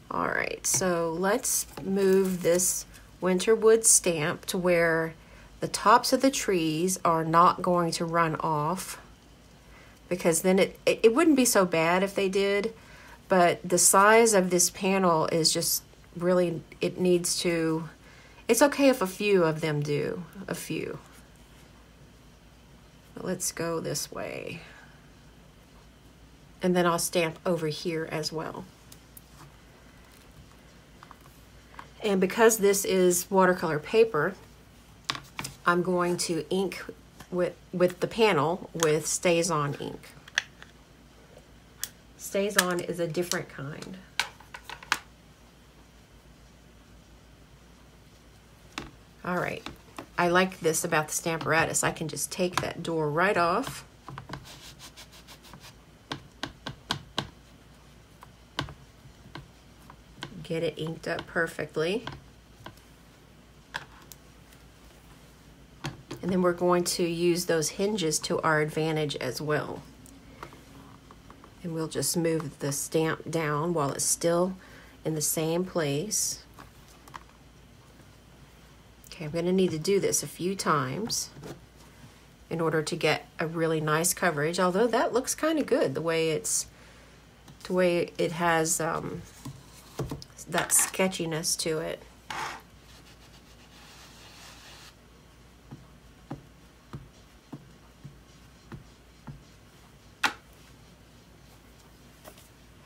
Speaker 1: All right, so let's move this Winterwood stamp to where the tops of the trees are not going to run off. because then it wouldn't be so bad if they did, but the size of this panel is just really, it needs to, it's okay if a few of them do, a few. But let's go this way. And then I'll stamp over here as well. And because this is watercolor paper, I'm going to ink with the panel with Stays On ink. Stays On is a different kind. All right, I like this about the Stamparatus. I can just take that door right off. Get it inked up perfectly. And then we're going to use those hinges to our advantage as well. And we'll just move the stamp down while it's still in the same place. Okay, I'm going to need to do this a few times in order to get a really nice coverage, although that looks kind of good the way it has that sketchiness to it.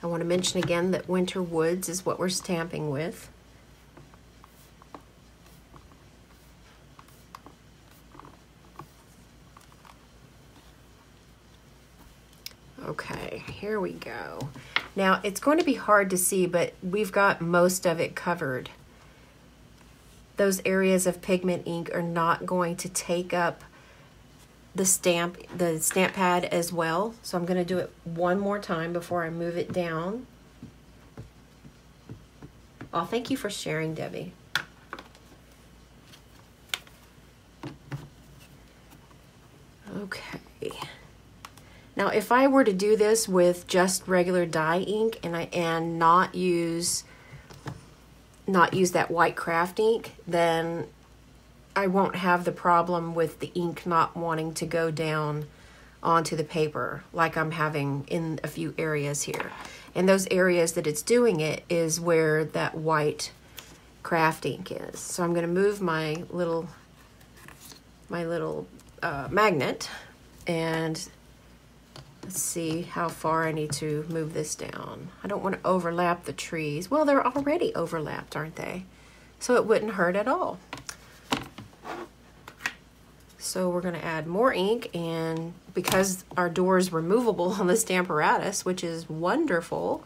Speaker 1: I want to mention again that Winter Woods is what we're stamping with. Okay, here we go. Now, it's going to be hard to see, but we've got most of it covered. Those areas of pigment ink are not going to take up the stamp pad as well. So I'm going to do it one more time before I move it down. Oh, thank you for sharing, Debbie. Okay. Now, if I were to do this with just regular dye ink and not use that white craft ink, then I won't have the problem with the ink not wanting to go down onto the paper like I'm having in a few areas here. And those areas that it's doing it is where that white craft ink is. So I'm going to move my little magnet, and let's see how far I need to move this down. I don't want to overlap the trees. Well, they're already overlapped, aren't they? So it wouldn't hurt at all. So we're going to add more ink, and because our door is removable on the Stamparatus, which is wonderful,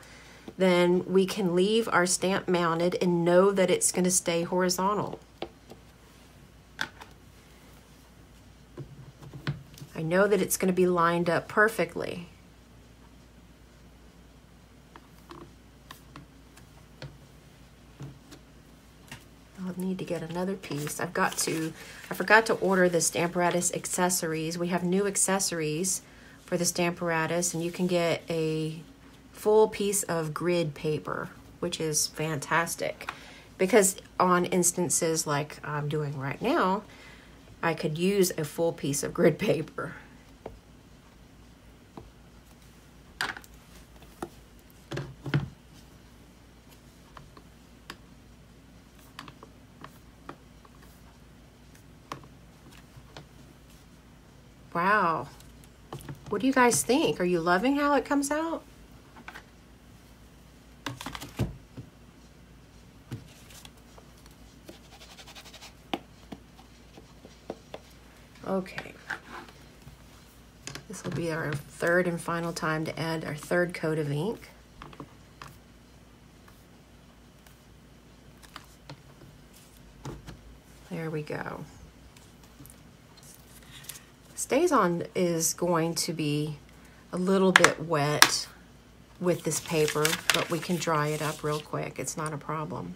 Speaker 1: then we can leave our stamp mounted and know that it's going to stay horizontal. I know that it's going to be lined up perfectly. I'll need to get another piece. I forgot to order the Stamparatus accessories. We have new accessories for the Stamparatus, and you can get a full piece of grid paper, which is fantastic. Because on instances like I'm doing right now, I could use a full piece of grid paper. Wow. What do you guys think? Are you loving how it comes out? Okay. This will be our third and final time to add our third coat of ink. There we go. Stays On is going to be a little bit wet with this paper, but we can dry it up real quick. It's not a problem.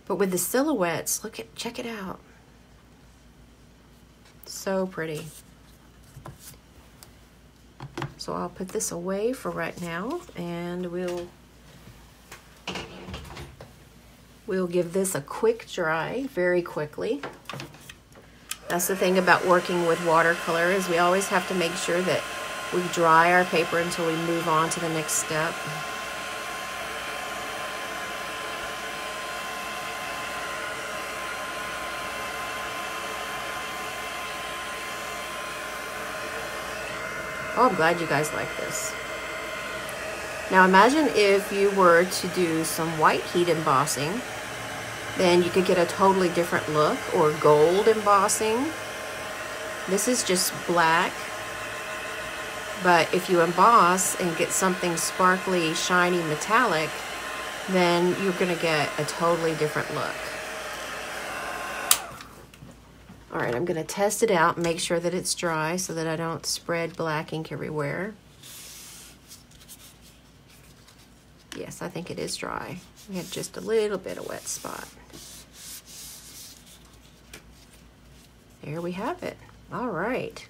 Speaker 1: But with the silhouettes, check it out. So pretty. So I'll put this away for right now, and we'll give this a quick dry very quickly. That's the thing about working with watercolor, is we always have to make sure that We dry our paper until we move on to the next step. Oh, I'm glad you guys like this. Now imagine if you were to do some white heat embossing, then you could get a totally different look, or gold embossing. This is just black, but if you emboss and get something sparkly, shiny, metallic, then you're gonna get a totally different look. All right, I'm gonna test it out and make sure that it's dry so that I don't spread black ink everywhere. Yes, I think it is dry. We have just a little bit of wet spot. There we have it. All right.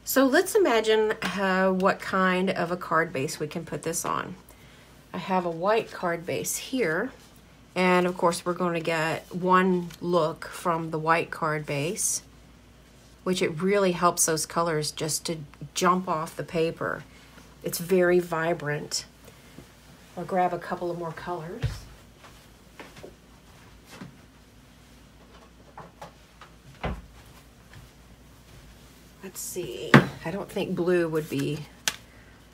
Speaker 1: So let's imagine what kind of a card base we can put this on. I have a white card base here. And of course, we're going to get one look from the white card base, which it really helps those colors just to jump off the paper. It's very vibrant. I'll grab a couple of more colors. Let's see. I don't think blue would be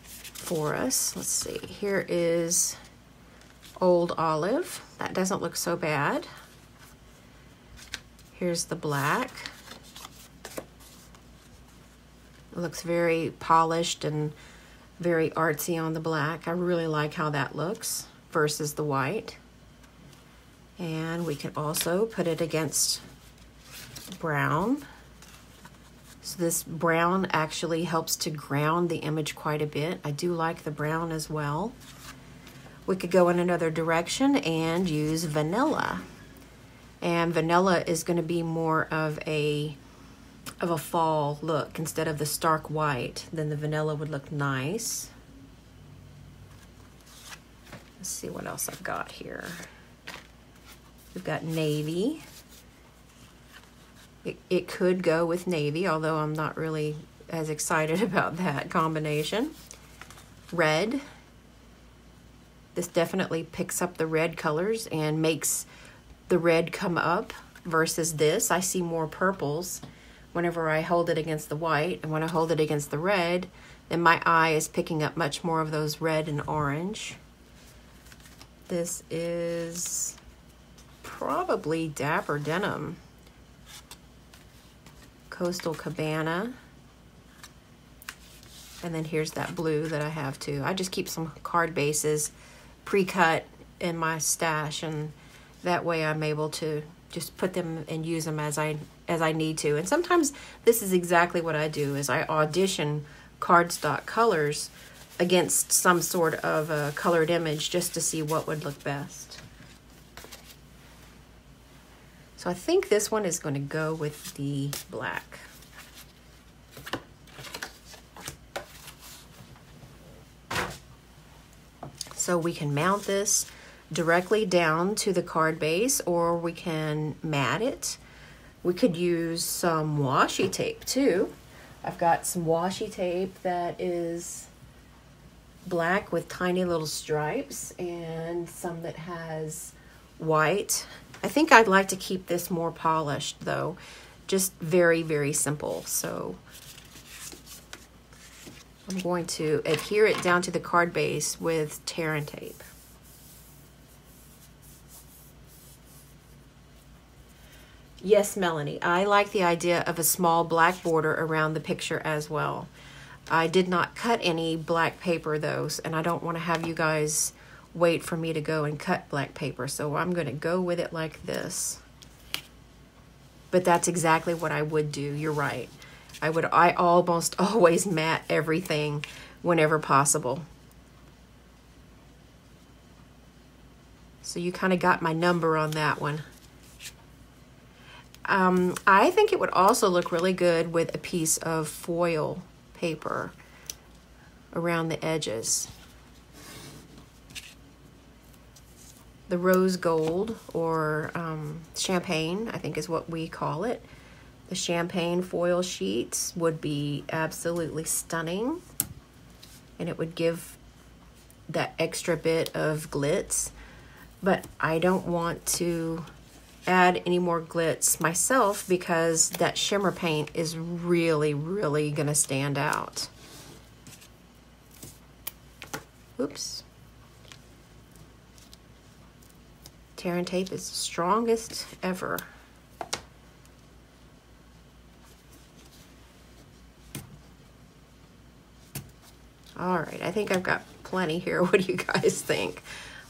Speaker 1: for us. Let's see. Here is Old Olive. That doesn't look so bad. Here's the black. It looks very polished and very artsy on the black. I really like how that looks versus the white. And we can also put it against brown. So this brown actually helps to ground the image quite a bit. I do like the brown as well. We could go in another direction and use vanilla. And vanilla is going to be more of a fall look instead of the stark white. Then the vanilla would look nice. Let's see what else I've got here. We've got navy. It could go with navy, although I'm not really as excited about that combination. Red. This definitely picks up the red colors and makes the red come up versus this. I see more purples whenever I hold it against the white, and when I hold it against the red, then my eye is picking up much more of those red and orange. This is probably Dapper Denim. Coastal Cabana. And then here's that blue that I have too. I just keep some card bases pre-cut in my stash, and that way I'm able to just put them and use them as I need to. And sometimes this is exactly what I do, is I audition cardstock colors against some sort of a colored image just to see what would look best. So I think this one is going to go with the black. So we can mount this directly down to the card base, or we can mat it. We could use some washi tape too. I've got some washi tape that is black with tiny little stripes, and some that has white. I think I'd like to keep this more polished though, just very, very simple. So I'm going to adhere it down to the card base with tear and tape. Yes, Melanie, I like the idea of a small black border around the picture as well. I did not cut any black paper though, and I don't want to have you guys wait for me to go and cut black paper, so I'm going to go with it like this. But that's exactly what I would do. You're right. I almost always mat everything whenever possible. So you kind of got my number on that one. I think it would also look really good with a piece of foil paper around the edges. The rose gold, or champagne, I think is what we call it. The champagne foil sheets would be absolutely stunning, and it would give that extra bit of glitz, but I don't want to add any more glitz myself because that shimmer paint is really, really gonna stand out. Oops. Tear and tape is the strongest ever. All right, I think I've got plenty here. What do you guys think?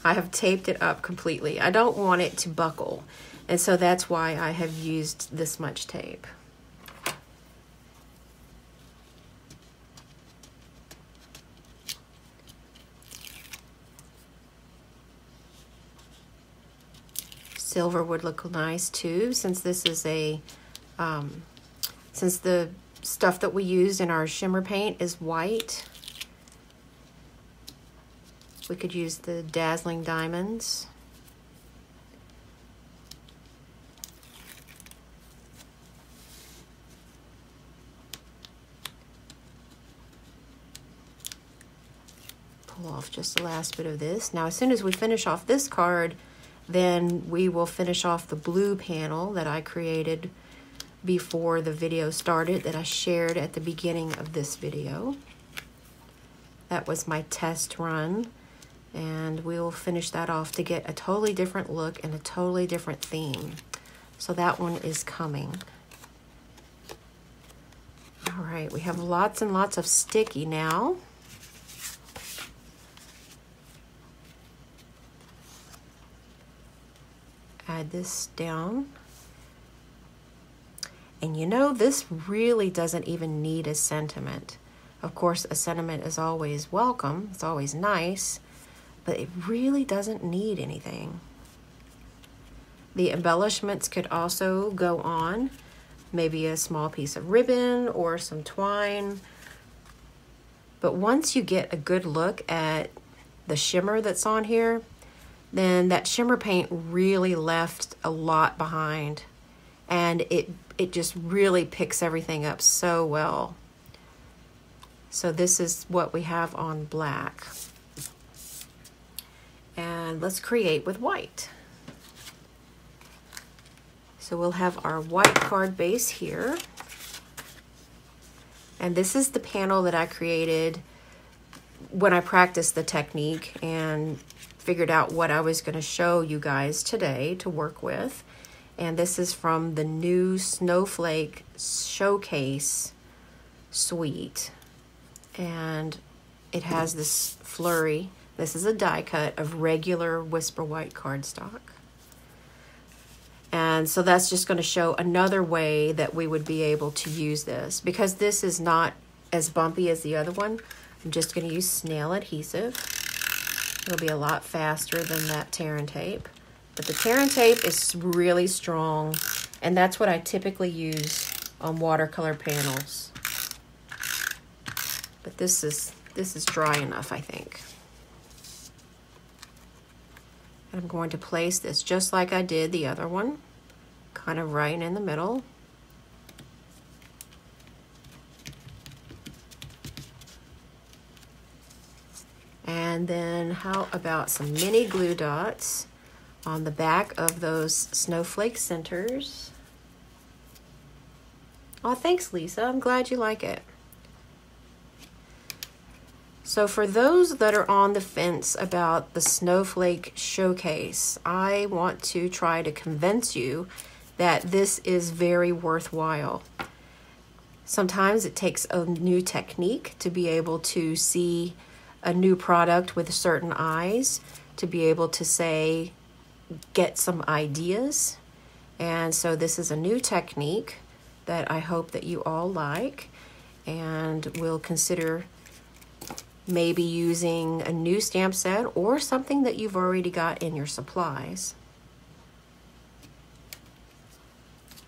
Speaker 1: I have taped it up completely. I don't want it to buckle, and so that's why I have used this much tape. Silver would look nice too, since this is a, since the stuff that we used in our shimmer paint is white. We could use the dazzling diamonds. Pull off just the last bit of this. Now, as soon as we finish off this card, then we will finish off the blue panel that I created before the video started, that I shared at the beginning of this video. That was my test run, and we'll finish that off to get a totally different look and a totally different theme. So that one is coming. All right, we have lots and lots of sticky now. Add this down. And you know, this really doesn't even need a sentiment. Of course, a sentiment is always welcome. It's always nice, but it really doesn't need anything. The embellishments could also go on, maybe a small piece of ribbon or some twine. But once you get a good look at the shimmer that's on here, then that shimmer paint really left a lot behind, and it just really picks everything up so well. So this is what we have on black. And let's create with white. So we'll have our white card base here. And this is the panel that I created when I practiced the technique and figured out what I was going to show you guys today to work with. And this is from the new Snowflake Showcase Suite. And it has this flurry. This is a die cut of regular Whisper White cardstock. And so that's just going to show another way that we would be able to use this. Because this is not as bumpy as the other one, I'm just going to use snail adhesive. It'll be a lot faster than that tear and tape. But the tear and tape is really strong, and that's what I typically use on watercolor panels. But this is dry enough, I think. And I'm going to place this just like I did the other one, kind of right in the middle. And then how about some mini glue dots on the back of those snowflake centers? Oh, thanks, Lisa. I'm glad you like it. So for those that are on the fence about the Snowflake Showcase, I want to try to convince you that this is very worthwhile. Sometimes it takes a new technique to be able to see a new product with certain eyes, to be able to say, get some ideas. And so this is a new technique that I hope that you all like, and will consider maybe using a new stamp set or something that you've already got in your supplies.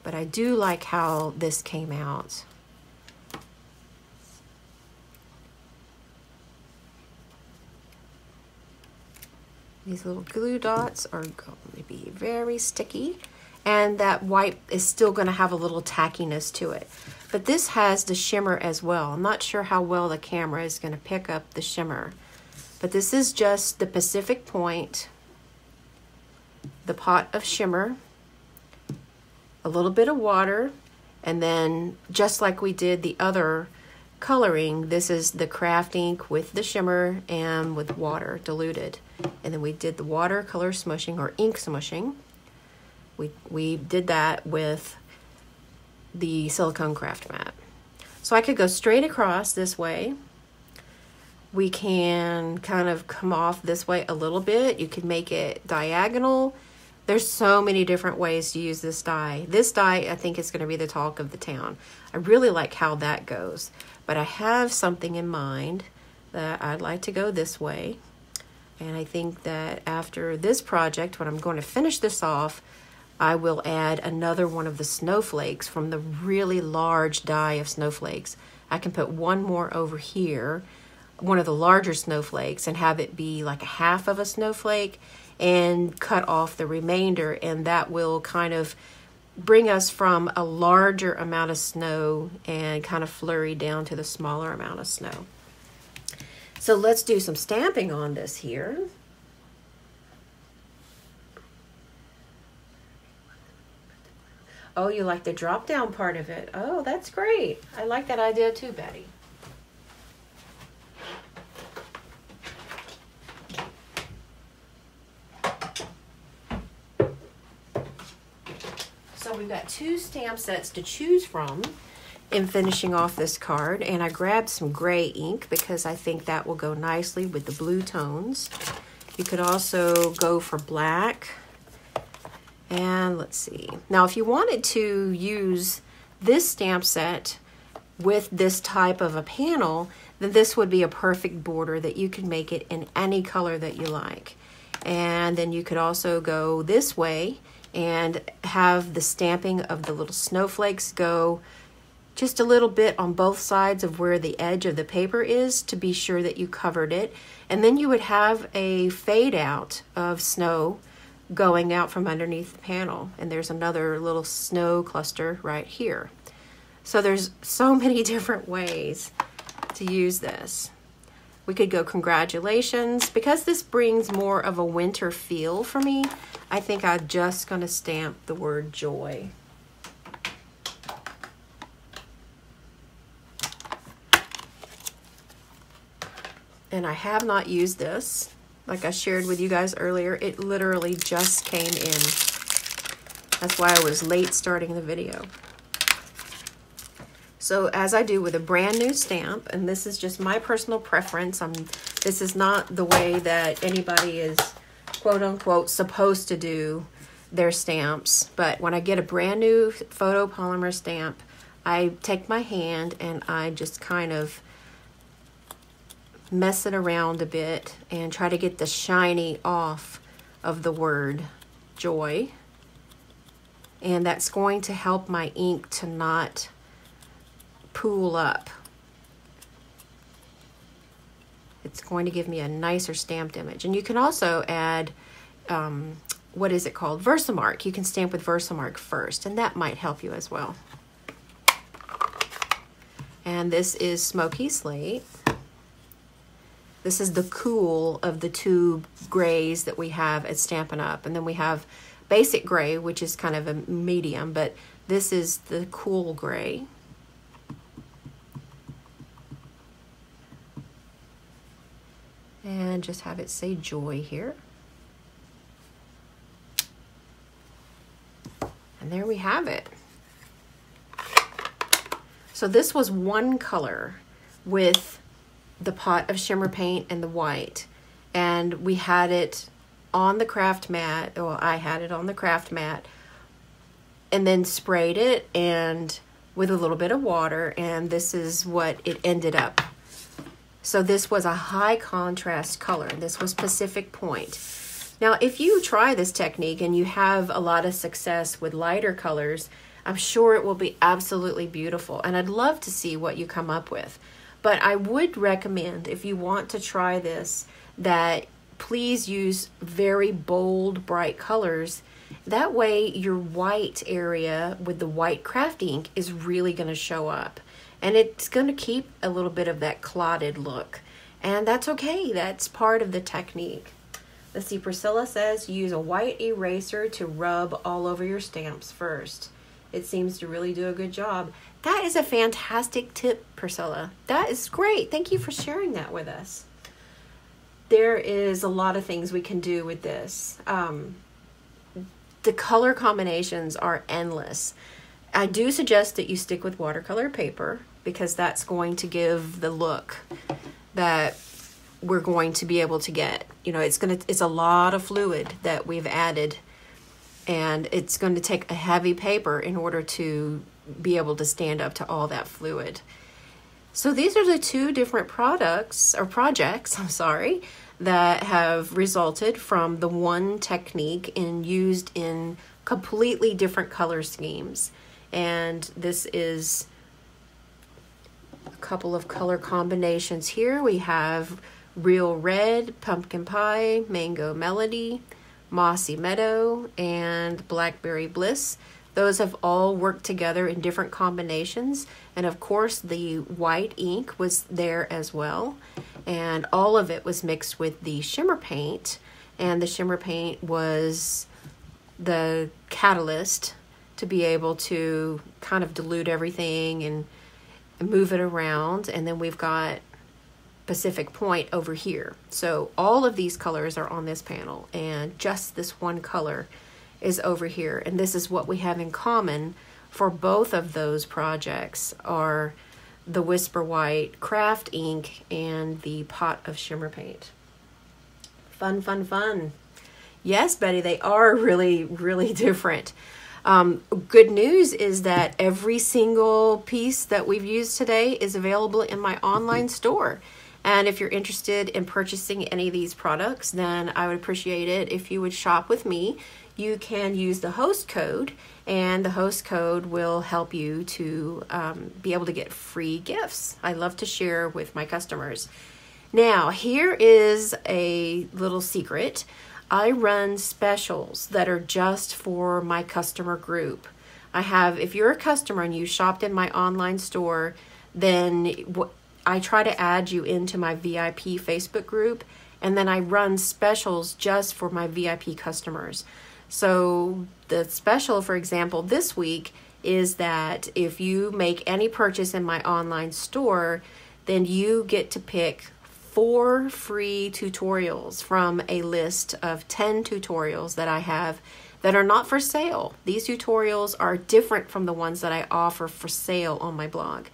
Speaker 1: But I do like how this came out. These little glue dots are going to be very sticky, and that white is still going to have a little tackiness to it. But this has the shimmer as well. I'm not sure how well the camera is going to pick up the shimmer. But this is just the Pacific Point, the pot of shimmer, a little bit of water, and then just like we did the other coloring, this is the craft ink with the shimmer and with water diluted. And then we did the watercolor smooshing or ink smooshing. We did that with the silicone craft mat. So I could go straight across this way. We can kind of come off this way a little bit. You could make it diagonal. There's so many different ways to use this die. This die, I think, is going to be the talk of the town. I really like how that goes. But I have something in mind that I'd like to go this way. And I think that after this project, when I'm going to finish this off, I will add another one of the snowflakes from the really large die of snowflakes. I can put one more over here, one of the larger snowflakes, and have it be like a half of a snowflake and cut off the remainder, and that will kind of bring us from a larger amount of snow and kind of flurry down to the smaller amount of snow. So let's do some stamping on this here. Oh, you like the drop down part of it. Oh, that's great. I like that idea too, Betty. So we've got 2 stamp sets to choose from in finishing off this card, and I grabbed some gray ink because I think that will go nicely with the blue tones. You could also go for black. And let's see. Now, if you wanted to use this stamp set with this type of a panel, then this would be a perfect border that you can make it in any color that you like. And then you could also go this way and have the stamping of the little snowflakes go just a little bit on both sides of where the edge of the paper is to be sure that you covered it. And then you would have a fade out of snow going out from underneath the panel, and there's another little snow cluster right here. So there's so many different ways to use this. We could go congratulations. Because this brings more of a winter feel for me, I think I'm just going to stamp the word joy. And I have not used this. Like I shared with you guys earlier, it literally just came in. That's why I was late starting the video. So as I do with a brand new stamp, and this is just my personal preference, this is not the way that anybody is quote unquote supposed to do their stamps, but when I get a brand new photopolymer stamp, I take my hand and I just kind of mess it around a bit and try to get the shiny off of the word joy. And that's going to help my ink to not pool up. It's going to give me a nicer stamped image. And you can also add, what is it called? Versamark. You can stamp with Versamark first, and that might help you as well. And this is Smokey Slate. This is the cool of the 2 grays that we have at Stampin' Up. And then we have basic gray, which is kind of a medium, but this is the cool gray. And just have it say joy here. And there we have it. So this was one color with the pot of shimmer paint and the white, and we had it on the craft mat. Well, I had it on the craft mat and then sprayed it and with a little bit of water, and this is what it ended up. So this was a high contrast color. This was Pacific Point. Now, if you try this technique and you have a lot of success with lighter colors, I'm sure it will be absolutely beautiful, and I'd love to see what you come up with. But I would recommend, if you want to try this, that please use very bold, bright colors That way your white area with the white craft ink is really going to show up. And it's going to keep a little bit of that clotted look. And that's okay. That's part of the technique. Let's see, Priscilla says, use a white eraser to rub all over your stamps first. It seems to really do a good job. That is a fantastic tip, Priscilla. That is great. Thank you for sharing that with us. There is a lot of things we can do with this. The color combinations are endless. I do suggest that you stick with watercolor paper because that's going to give the look that we're going to be able to get. You know, it's a lot of fluid that we've added, and it's going to take a heavy paper in order to be able to stand up to all that fluid. So these are the two different projects, that have resulted from the one technique and used in completely different color schemes. And this is a couple of color combinations here. We have Real Red, Pumpkin Pie, Mango Melody, Mossy Meadow, and Blackberry Bliss. Those have all worked together in different combinations. And of course, the white ink was there as well. And all of it was mixed with the Shimmer Paint. And the Shimmer Paint was the catalyst to be able to kind of dilute everything and move it around. And then we've got Pacific Point over here. So all of these colors are on this panel, and just this one color is over here. And this is what we have in common for both of those projects are the Whisper White craft ink and the pot of Shimmer Paint. Fun, fun, fun. Yes, Betty, they are really, really different. Good news is that every single piece that we've used today is available in my online store. And if you're interested in purchasing any of these products, then I would appreciate it if you would shop with me. You can use the host code, and the host code will help you to be able to get free gifts. I love to share with my customers. Now, here is a little secret. I run specials that are just for my customer group. If you're a customer and you shopped in my online store, then I try to add you into my VIP Facebook group, and then I run specials just for my VIP customers. So the special, for example, this week is that if you make any purchase in my online store, then you get to pick 4 free tutorials from a list of 10 tutorials that I have that are not for sale. These tutorials are different from the ones that I offer for sale on my blog.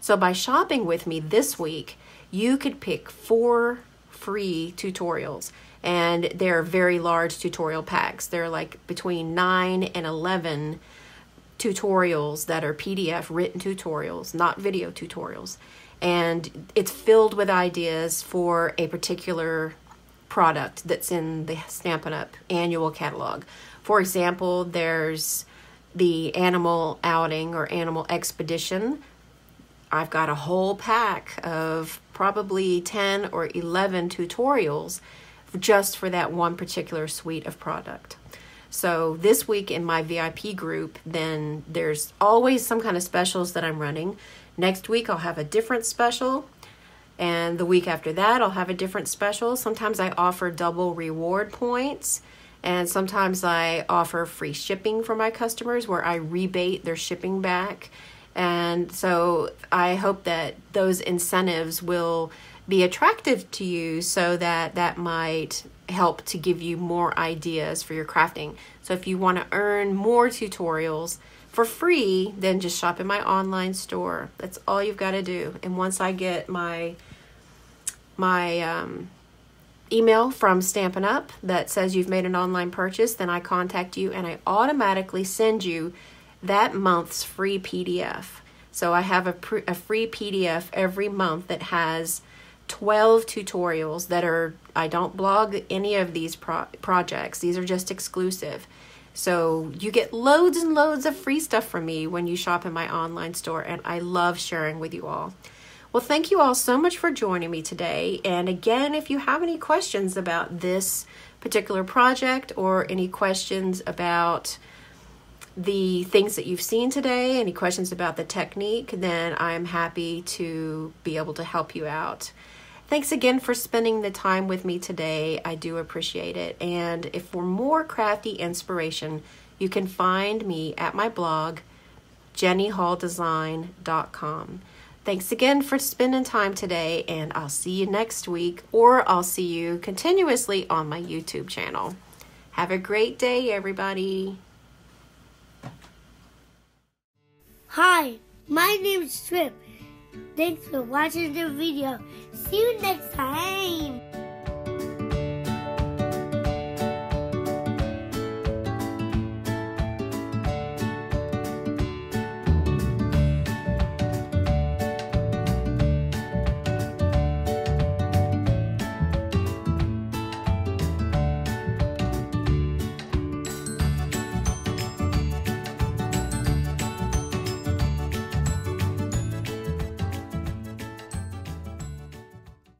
Speaker 1: So by shopping with me this week, you could pick 4 free tutorials, and they're very large tutorial packs. They're like between 9 and 11 tutorials that are PDF written tutorials, not video tutorials. And it's filled with ideas for a particular product that's in the Stampin' Up! Annual catalog. For example, there's the Animal Outing or Animal Expedition. I've got a whole pack of probably 10 or 11 tutorials just for that one particular suite of product. So this week in my VIP group, then there's always some kind of specials that I'm running. Next week I'll have a different special, and the week after that I'll have a different special. Sometimes I offer double reward points, and sometimes I offer free shipping for my customers where I rebate their shipping back. And so I hope that those incentives will be attractive to you, so that might help to give you more ideas for your crafting. So if you want to earn more tutorials for free, then just shop in my online store. That's all you've got to do. And once I get my email from Stampin' Up! That says you've made an online purchase, then I contact you and I automatically send you that month's free PDF. So I have a free PDF every month that has 12 tutorials that are, I don't blog any of these projects. These are just exclusive. So you get loads and loads of free stuff from me when you shop in my online store, and I love sharing with you all. Well, thank you all so much for joining me today. And again, if you have any questions about this particular project or any questions about the things that you've seen today, any questions about the technique, then I'm happy to be able to help you out. Thanks again for spending the time with me today. I do appreciate it. And if for more crafty inspiration, you can find me at my blog, jennyhalldesign.com. Thanks again for spending time today, and I'll see you next week, or I'll see you continuously on my YouTube channel. Have a great day, everybody.
Speaker 2: Hi, my name is Trip. Thanks for watching the video. See you next time.